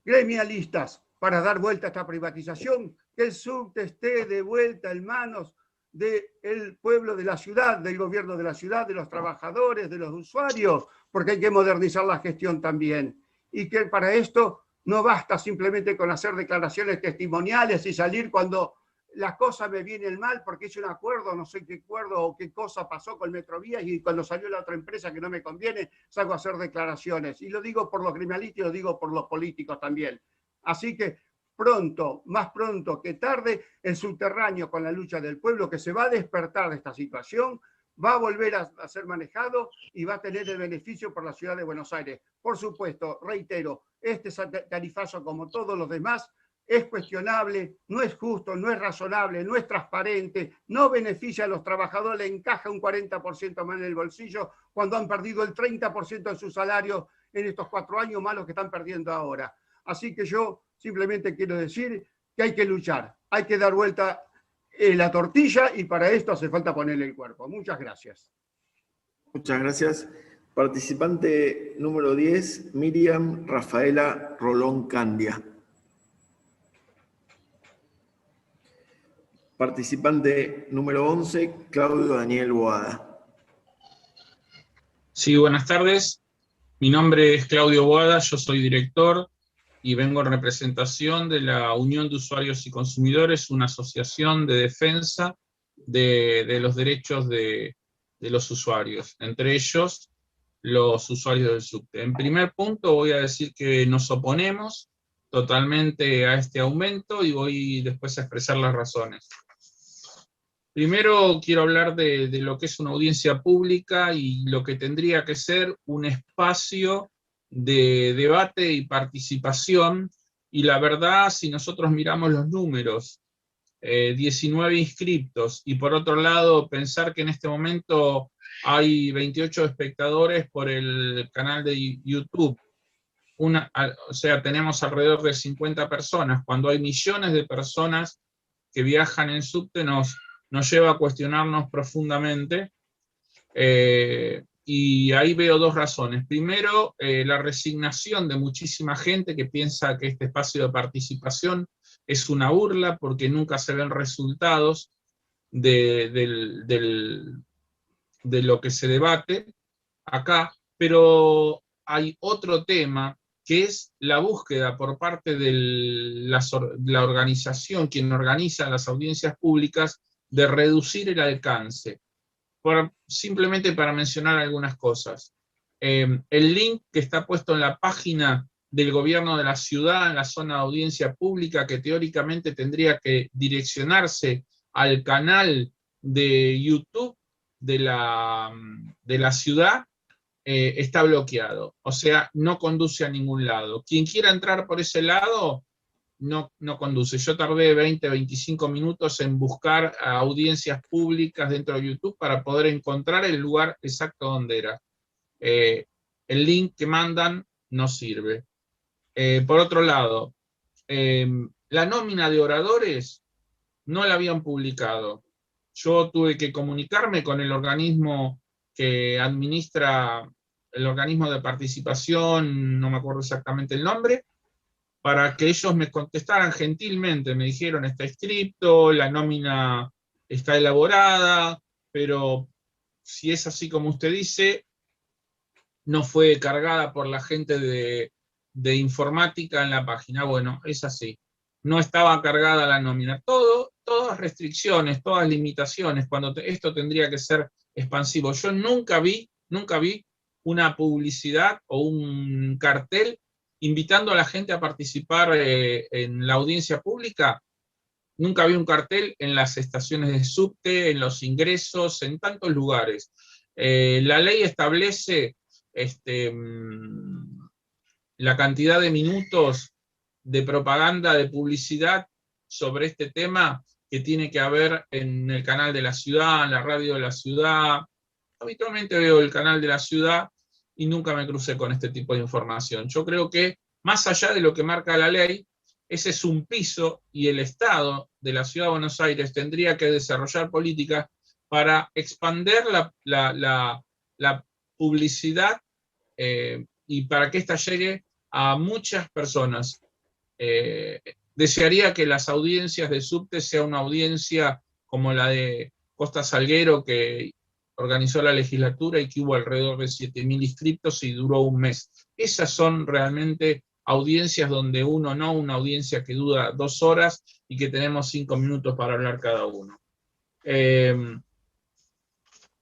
gremialistas para dar vuelta a esta privatización, que el subte esté de vuelta en manos del pueblo de la ciudad, del gobierno de la ciudad, de los trabajadores, de los usuarios, porque hay que modernizar la gestión también. Y que para esto no basta simplemente con hacer declaraciones testimoniales y salir cuando la cosa me viene mal porque hice un acuerdo, no sé qué acuerdo o qué cosa pasó con Metrovías, y cuando salió la otra empresa que no me conviene, salgo a hacer declaraciones. Y lo digo por los criminalistas y lo digo por los políticos también. Así que pronto, más pronto que tarde, el subterráneo, con la lucha del pueblo, que se va a despertar de esta situación, va a volver a ser manejado y va a tener el beneficio por la ciudad de Buenos Aires. Por supuesto, reitero, este tarifazo, como todos los demás, es cuestionable, no es justo, no es razonable, no es transparente, no beneficia a los trabajadores, le encaja un 40% más en el bolsillo cuando han perdido el 30% de su salario en estos 4 años más los que están perdiendo ahora. Así que yo simplemente quiero decir que hay que luchar, hay que dar vuelta la tortilla, y para esto hace falta ponerle el cuerpo. Muchas gracias. Muchas gracias. Participante número 10, Miriam Rafaela Rolón Candia. Participante número 11, Claudio Daniel Boada. Sí, buenas tardes. Mi nombre es Claudio Boada, yo soy director y vengo en representación de la Unión de Usuarios y Consumidores, una asociación de defensa de los derechos de los usuarios, entre ellos los usuarios del subte. En primer punto voy a decir que nos oponemos totalmente a este aumento y voy después a expresar las razones. Primero quiero hablar de lo que es una audiencia pública y lo que tendría que ser un espacio de debate y participación, y la verdad, si nosotros miramos los números, 19 inscriptos, y por otro lado pensar que en este momento hay 28 espectadores por el canal de YouTube, o sea, tenemos alrededor de 50 personas, cuando hay millones de personas que viajan en subte, nos lleva a cuestionarnos profundamente, y ahí veo dos razones. Primero, la resignación de muchísima gente que piensa que este espacio de participación es una burla porque nunca se ven resultados de lo que se debate acá, pero hay otro tema que es la búsqueda por parte de la organización, quien organiza las audiencias públicas, de reducir el alcance. Simplemente para mencionar algunas cosas. El link que está puesto en la página del gobierno de la ciudad, en la zona de audiencia pública, que teóricamente tendría que direccionarse al canal de YouTube de la ciudad, está bloqueado. O sea, no conduce a ningún lado. Quien quiera entrar por ese lado, no conduce. Yo tardé 20, 25 minutos en buscar audiencias públicas dentro de YouTube para poder encontrar el lugar exacto donde era. El link que mandan no sirve. Por otro lado, la nómina de oradores no la habían publicado. Yo tuve que comunicarme con el organismo que administra, el organismo de participación, no me acuerdo exactamente el nombre, para que ellos me contestaran gentilmente. Me dijeron, está escrito, la nómina está elaborada, pero si es así como usted dice, no fue cargada por la gente de informática en la página. Bueno, es así. No estaba cargada la nómina. Todas restricciones, todas limitaciones, cuando esto tendría que ser expansivo. Yo nunca vi una publicidad o un cartel invitando a la gente a participar en la audiencia pública. Nunca vi un cartel en las estaciones de subte, en los ingresos, en tantos lugares. La ley establece la cantidad de minutos de propaganda, de publicidad sobre este tema que tiene que haber en el canal de la ciudad, en la radio de la ciudad. Habitualmente veo el canal de la ciudad y nunca me crucé con este tipo de información. Yo creo que, más allá de lo que marca la ley, ese es un piso y el Estado de la Ciudad de Buenos Aires tendría que desarrollar políticas para expandir la publicidad y para que ésta llegue a muchas personas. Desearía que las audiencias de subte sea una audiencia como la de Costa Salguero, que organizó la legislatura y que hubo alrededor de 7.000 inscriptos y duró un mes. Esas son realmente audiencias donde una audiencia que dura 2 horas y que tenemos 5 minutos para hablar cada uno.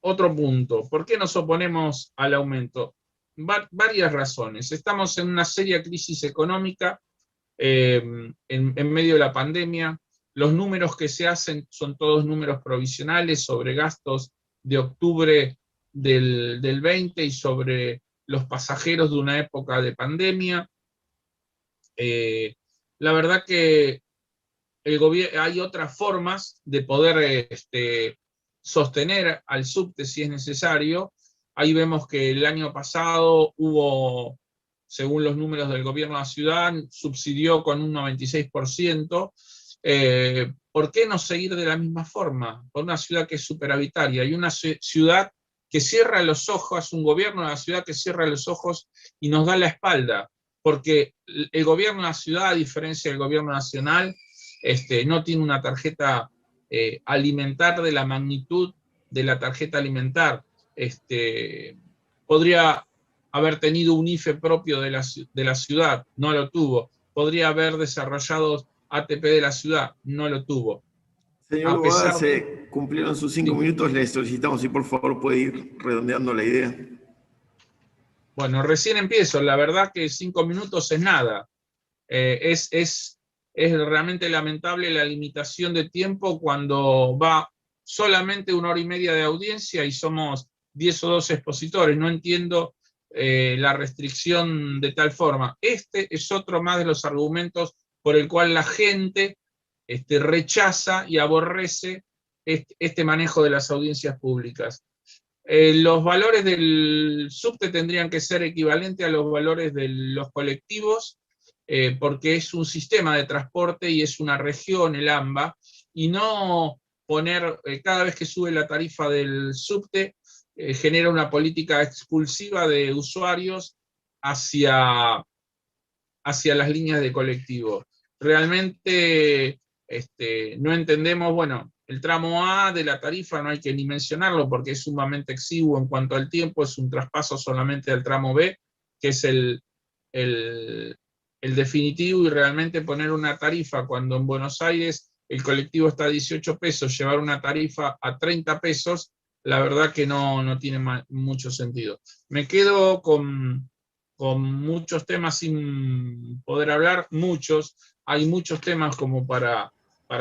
Otro punto, ¿por qué nos oponemos al aumento? Varias razones. Estamos en una seria crisis económica en medio de la pandemia. Los números que se hacen son todos números provisionales sobre gastos de octubre del 20 y sobre los pasajeros de una época de pandemia. La verdad que hay otras formas de poder sostener al subte si es necesario. Ahí vemos que el año pasado hubo, según los números del gobierno de la ciudad, subsidió con un 96%. ¿Por qué no seguir de la misma forma? Por una ciudad que es superavitaria y una ciudad que cierra los ojos, un gobierno de la ciudad que cierra los ojos y nos da la espalda, porque el gobierno de la ciudad, a diferencia del gobierno nacional, no tiene una tarjeta alimentar de la magnitud de la tarjeta alimentar. Podría haber tenido un IFE propio de la ciudad, no lo tuvo. Podría haber desarrollado ATP de la ciudad, no lo tuvo. Señor Bobada, se cumplieron sus 5 minutos, le solicitamos si por favor puede ir redondeando la idea. Bueno, recién empiezo, la verdad que 5 minutos es nada. Es realmente lamentable la limitación de tiempo cuando va solamente 1 hora y media de audiencia y somos 10 o 12 expositores. No entiendo la restricción de tal forma. Este es otro más de los argumentos por el cual la gente rechaza y aborrece este manejo de las audiencias públicas. Los valores del subte tendrían que ser equivalentes a los valores de los colectivos, porque es un sistema de transporte y es una región, el AMBA, y no poner, cada vez que sube la tarifa del subte, genera una política expulsiva de usuarios hacia las líneas de colectivo. Realmente no entendemos, bueno, el tramo A de la tarifa no hay que ni mencionarlo porque es sumamente exiguo en cuanto al tiempo, es un traspaso solamente del tramo B, que es el definitivo, y realmente poner una tarifa cuando en Buenos Aires el colectivo está a 18 pesos, llevar una tarifa a 30 pesos, la verdad que no tiene mucho sentido. Me quedo con muchos temas sin poder hablar, hay muchos temas como para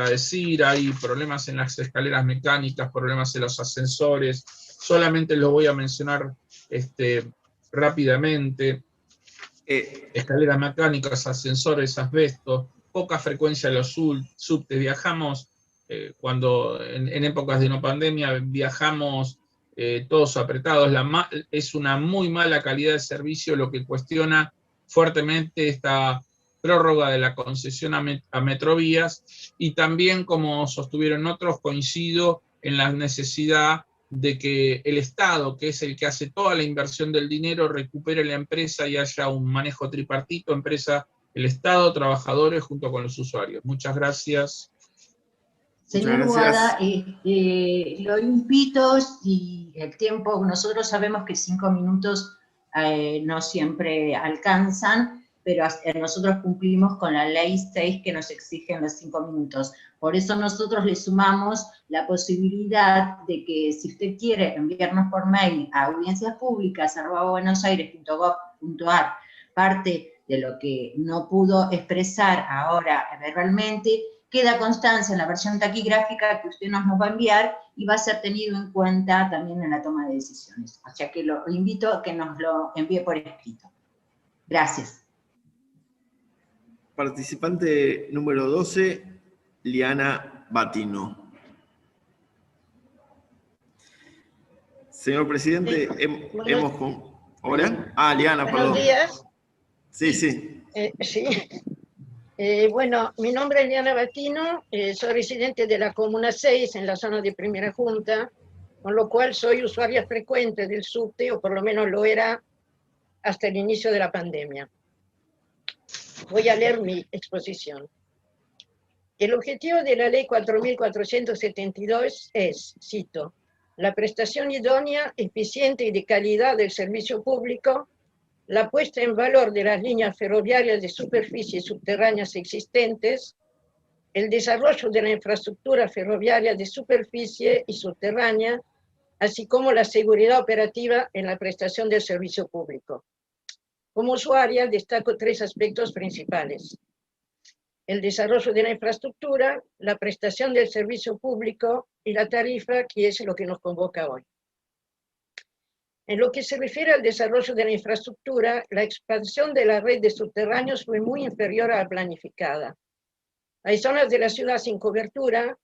decir, hay problemas en las escaleras mecánicas, problemas en los ascensores, solamente los voy a mencionar rápidamente. Escaleras mecánicas, ascensores, asbestos, poca frecuencia los subtes, viajamos cuando en épocas de no pandemia viajamos todos apretados, es una muy mala calidad de servicio, lo que cuestiona fuertemente esta prórroga de la concesión a Metrovías, y también, como sostuvieron otros, coincido en la necesidad de que el Estado, que es el que hace toda la inversión del dinero, recupere la empresa y haya un manejo tripartito, empresa, el Estado, trabajadores, junto con los usuarios. Muchas gracias. Señor Boada, lo invito, si el tiempo, nosotros sabemos que 5 minutos no siempre alcanzan, pero nosotros cumplimos con la ley 6 que nos exigen los 5 minutos. Por eso nosotros le sumamos la posibilidad de que, si usted quiere enviarnos por mail a audienciaspublicas@buenosaires.gov.ar parte de lo que no pudo expresar ahora verbalmente, queda constancia en la versión taquigráfica que usted nos va a enviar y va a ser tenido en cuenta también en la toma de decisiones. O sea que lo invito a que nos lo envíe por escrito. Gracias. Participante número 12, Liana Batino. Señor presidente, hemos con... ¿Hola? Ah, Liana, perdón. Buenos días. Sí, sí. Sí. Bueno, mi nombre es Liana Batino, soy residente de la Comuna 6 en la zona de Primera Junta, con lo cual soy usuaria frecuente del subte, o por lo menos lo era hasta el inicio de la pandemia. Voy a leer mi exposición. El objetivo de la Ley 4.472 es, cito, la prestación idónea, eficiente y de calidad del servicio público, la puesta en valor de las líneas ferroviarias de superficie subterráneas existentes, el desarrollo de la infraestructura ferroviaria de superficie y subterránea, así como la seguridad operativa en la prestación del servicio público. Como usuaria destaco 3 aspectos principales: el desarrollo de la infraestructura, la prestación del servicio público y la tarifa, que es lo que nos convoca hoy. En lo que se refiere al desarrollo de la infraestructura, la expansión de la red de subterráneos fue muy inferior a la planificada. Hay zonas de la ciudad sin cobertura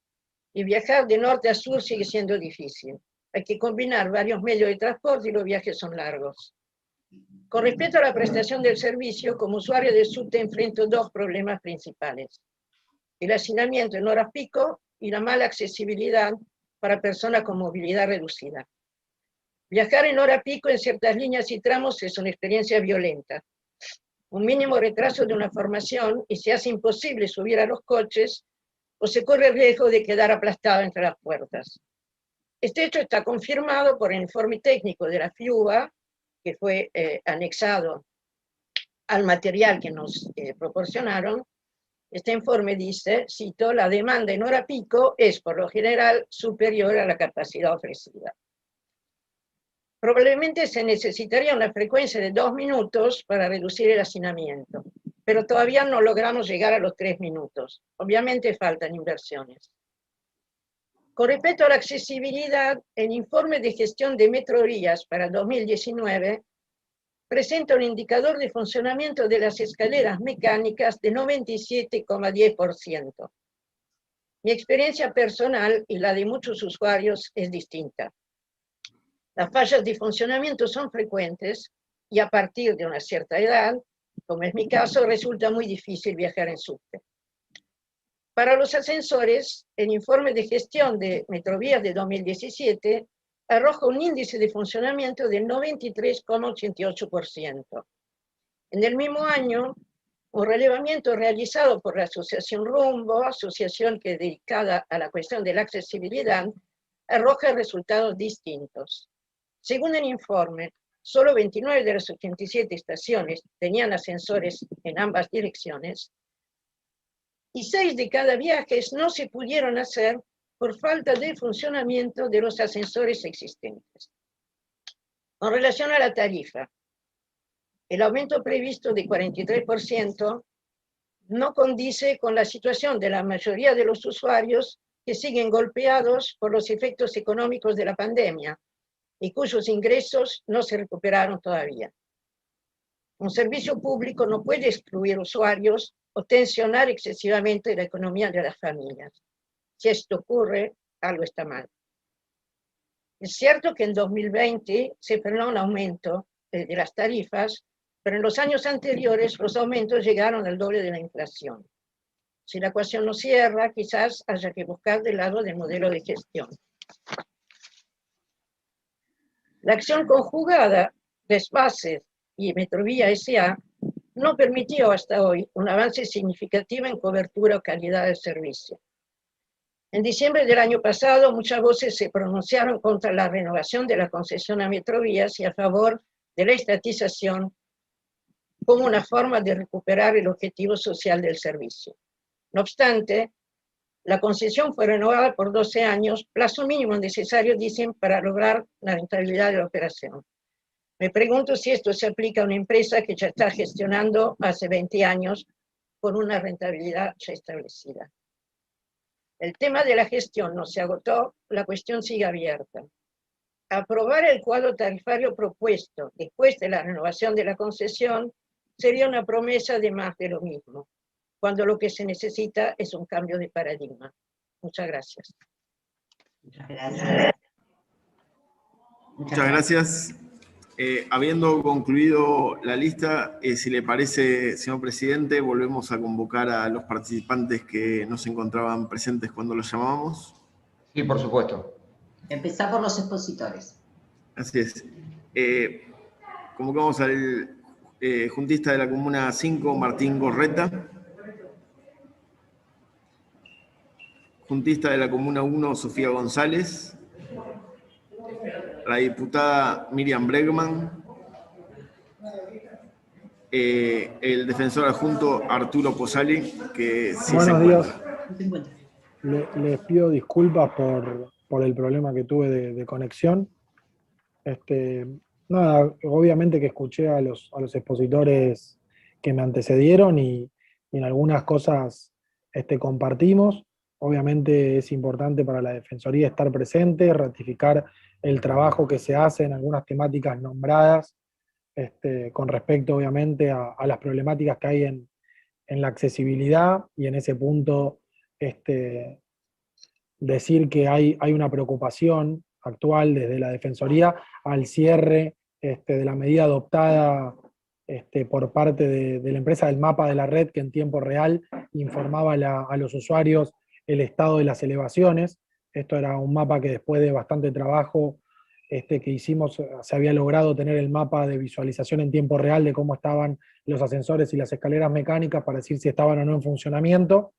y viajar de norte a sur sigue siendo difícil. Hay que combinar varios medios de transporte y los viajes son largos. Con respecto a la prestación del servicio, como usuario del subte enfrento 2 problemas principales: el hacinamiento en horas pico y la mala accesibilidad para personas con movilidad reducida. Viajar en hora pico en ciertas líneas y tramos es una experiencia violenta. Un mínimo retraso de una formación y se hace imposible subir a los coches o se corre el riesgo de quedar aplastado entre las puertas. Este hecho está confirmado por el informe técnico de la FIUBA, que fue anexado al material que nos proporcionaron. Este informe dice, cito, la demanda en hora pico es por lo general superior a la capacidad ofrecida. Probablemente se necesitaría una frecuencia de 2 minutos para reducir el hacinamiento, pero todavía no logramos llegar a los 3 minutos. Obviamente faltan inversiones. Con respecto a la accesibilidad, el informe de gestión de Metrovías para 2019 presenta un indicador de funcionamiento de las escaleras mecánicas de 97,10%. Mi experiencia personal y la de muchos usuarios es distinta. Las fallas de funcionamiento son frecuentes y a partir de una cierta edad, como es mi caso, resulta muy difícil viajar en subte. Para los ascensores, el informe de gestión de Metrovías de 2017 arroja un índice de funcionamiento del 93,88%. En el mismo año, un relevamiento realizado por la Asociación Rumbo, asociación que es dedicada a la cuestión de la accesibilidad, arroja resultados distintos. Según el informe, solo 29 de las 87 estaciones tenían ascensores en ambas direcciones, y 6 de cada viajes no se pudieron hacer por falta de funcionamiento de los ascensores existentes. Con relación a la tarifa, el aumento previsto de 43% no condice con la situación de la mayoría de los usuarios que siguen golpeados por los efectos económicos de la pandemia y cuyos ingresos no se recuperaron todavía. Un servicio público no puede excluir usuarios o tensionar excesivamente la economía de las familias. Si esto ocurre, algo está mal. Es cierto que en 2020 se frenó un aumento de las tarifas, pero en los años anteriores los aumentos llegaron al doble de la inflación. Si la ecuación no cierra, quizás haya que buscar del lado del modelo de gestión. La acción conjugada de Desvase y Metrovía S.A. no permitió hasta hoy un avance significativo en cobertura o calidad del servicio. En diciembre del año pasado, muchas voces se pronunciaron contra la renovación de la concesión a Metrovías y a favor de la estatización como una forma de recuperar el objetivo social del servicio. No obstante, la concesión fue renovada por 12 años, plazo mínimo necesario, dicen, para lograr la rentabilidad de la operación. Me pregunto si esto se aplica a una empresa que ya está gestionando hace 20 años con una rentabilidad ya establecida. El tema de la gestión no se agotó, la cuestión sigue abierta. Aprobar el cuadro tarifario propuesto después de la renovación de la concesión sería una promesa de más de lo mismo, cuando lo que se necesita es un cambio de paradigma. Muchas gracias. Muchas gracias. Muchas gracias. Habiendo concluido la lista, si le parece, señor presidente, volvemos a convocar a los participantes que no se encontraban presentes cuando los llamábamos. Sí, por supuesto. Empezá por los expositores. Así es. Convocamos al juntista de la Comuna 5, Martín Gorreta. Juntista de la Comuna 1, Sofía González. La diputada Miriam Bregman. El defensor adjunto Arturo Posali, que sí Buenos se días. encuentra. Les pido disculpas por el problema que tuve de conexión. Nada, obviamente que escuché a los expositores que me antecedieron y en algunas cosas compartimos. Obviamente es importante para la Defensoría estar presente, ratificar el trabajo que se hace en algunas temáticas nombradas, con respecto obviamente a las problemáticas que hay en la accesibilidad, y en ese punto decir que hay una preocupación actual desde la Defensoría al cierre de la medida adoptada por parte de la empresa del mapa de la red, que en tiempo real informaba a los usuarios el estado de las elevaciones. Esto era un mapa que después de bastante trabajo que hicimos, se había logrado tener el mapa de visualización en tiempo real de cómo estaban los ascensores y las escaleras mecánicas para decir si estaban o no en funcionamiento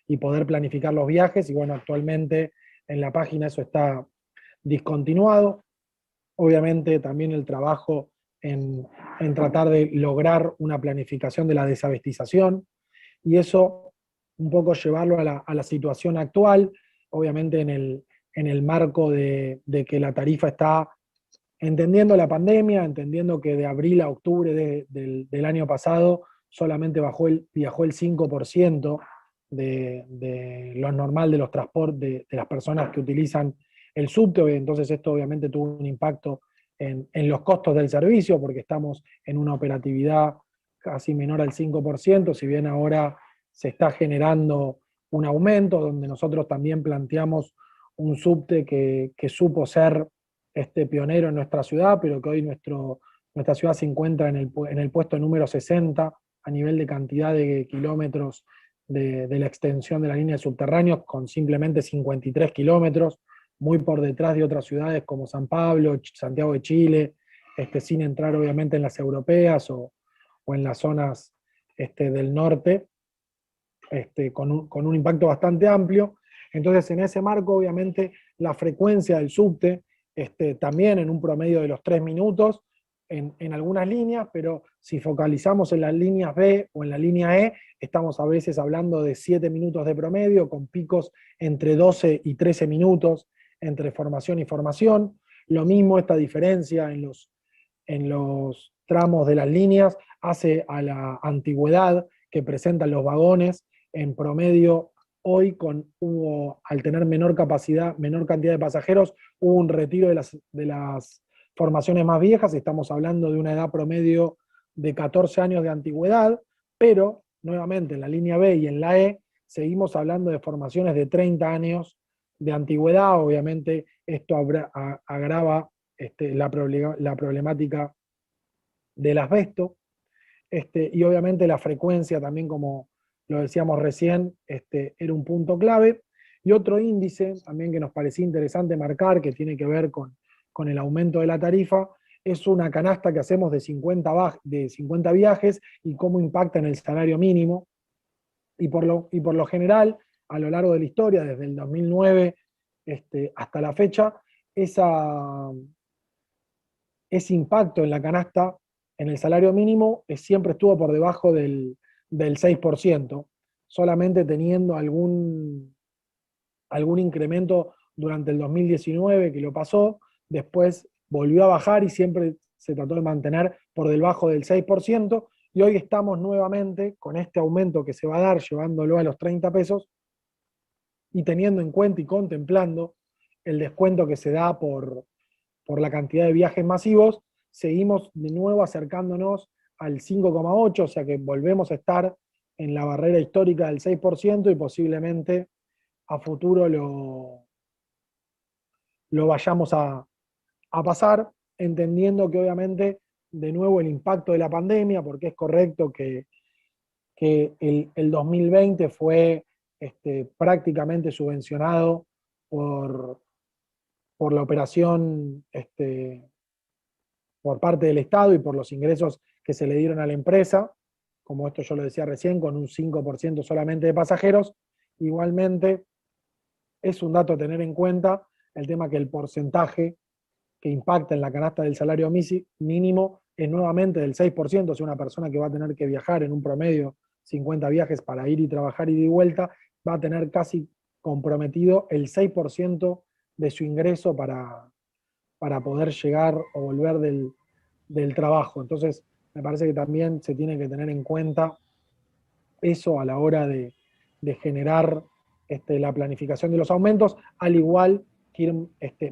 y poder planificar los viajes. Y bueno, actualmente en la página eso está discontinuado. Obviamente también el trabajo en tratar de lograr una planificación de la desabestización, y eso un poco llevarlo a la situación actual, obviamente en el marco de que la tarifa está entendiendo la pandemia, entendiendo que de abril a octubre del año pasado solamente viajó el 5% de lo normal de los transportes de las personas que utilizan el subte. Entonces esto obviamente tuvo un impacto en los costos del servicio, porque estamos en una operatividad casi menor al 5%, si bien ahora se está generando un aumento, donde nosotros también planteamos un subte que supo ser pionero en nuestra ciudad, pero que hoy nuestra ciudad se encuentra en el puesto número 60 a nivel de cantidad de kilómetros de la extensión de la línea de subterráneos, con simplemente 53 kilómetros, muy por detrás de otras ciudades como San Pablo, Santiago de Chile, sin entrar obviamente en las europeas o en las zonas del norte, con un impacto bastante amplio. Entonces, en ese marco, obviamente, la frecuencia del subte, también en un promedio de los 3 minutos, en algunas líneas, pero si focalizamos en las líneas B o en la línea E, estamos a veces hablando de 7 minutos de promedio, con picos entre 12 y 13 minutos, entre formación y formación. Lo mismo, esta diferencia en los tramos de las líneas hace a la antigüedad que presentan los vagones. En promedio, hoy al tener menor capacidad, menor cantidad de pasajeros, hubo un retiro de las formaciones más viejas. Estamos hablando de una edad promedio de 14 años de antigüedad, pero nuevamente en la línea B y en la E seguimos hablando de formaciones de 30 años de antigüedad. Obviamente esto agrava la problemática del asbesto, y obviamente la frecuencia también, como lo decíamos recién, era un punto clave. Y otro índice también que nos parecía interesante marcar, que tiene que ver con el aumento de la tarifa, es una canasta que hacemos de 50 viajes y cómo impacta en el salario mínimo. Y por lo general, a lo largo de la historia, desde el 2009 hasta la fecha, ese impacto en la canasta, en el salario mínimo, siempre estuvo por debajo del 6%, solamente teniendo algún incremento durante el 2019 que lo pasó, después volvió a bajar y siempre se trató de mantener por debajo del 6%, y hoy estamos nuevamente con este aumento que se va a dar, llevándolo a los 30 pesos, y teniendo en cuenta y contemplando el descuento que se da por la cantidad de viajes masivos, seguimos de nuevo acercándonos al 5,8, o sea que volvemos a estar en la barrera histórica del 6% y posiblemente a futuro lo vayamos a pasar, entendiendo que obviamente de nuevo el impacto de la pandemia, porque es correcto que el 2020 fue prácticamente subvencionado por la operación por parte del Estado y por los ingresos que se le dieron a la empresa, como esto yo lo decía recién, con un 5% solamente de pasajeros. Igualmente es un dato a tener en cuenta el tema que el porcentaje que impacta en la canasta del salario mínimo es nuevamente del 6%, o sea, una persona que va a tener que viajar en un promedio 50 viajes para ir y trabajar y de vuelta, va a tener casi comprometido el 6% de su ingreso para poder llegar o volver del trabajo. Entonces, me parece que también se tiene que tener en cuenta eso a la hora de generar la planificación de los aumentos, al igual que ir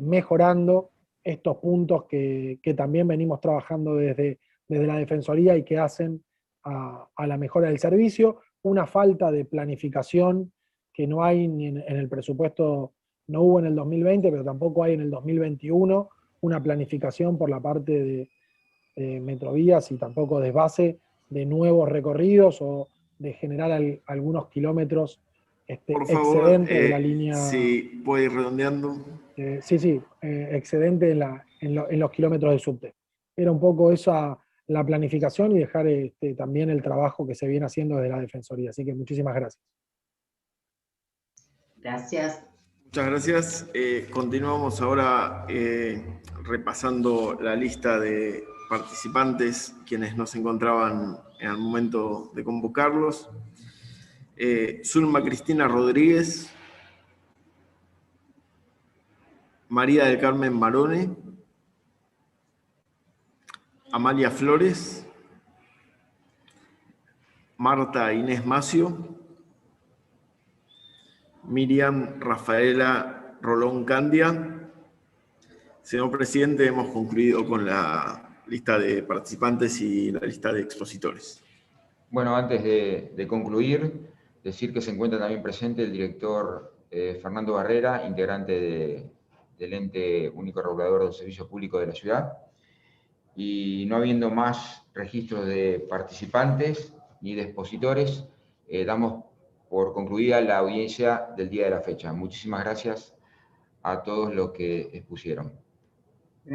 mejorando estos puntos que también venimos trabajando desde la Defensoría y que hacen a la mejora del servicio. Una falta de planificación que no hay ni en el presupuesto, no hubo en el 2020, pero tampoco hay en el 2021, una planificación por la parte de Metrovías y tampoco desbase de nuevos recorridos o de generar algunos kilómetros por favor, excedente de la línea. Si puede ir redondeando. Sí, excedente en los kilómetros de subte. Era un poco esa la planificación y dejar también el trabajo que se viene haciendo desde la Defensoría. Así que muchísimas gracias. Gracias. Muchas gracias. Continuamos ahora repasando la lista de participantes, quienes no se encontraban en el momento de convocarlos. Zulma Cristina Rodríguez, María del Carmen Marone, Amalia Flores, Marta Inés Macio, Miriam Rafaela Rolón Candia. Señor presidente, hemos concluido con la lista de participantes y la lista de expositores. Bueno, antes de concluir, decir que se encuentra también presente el director Fernando Barrera, integrante del Ente Único Regulador del Servicio Público de la Ciudad. Y no habiendo más registros de participantes ni de expositores, damos por concluida la audiencia del día de la fecha. Muchísimas gracias a todos los que expusieron.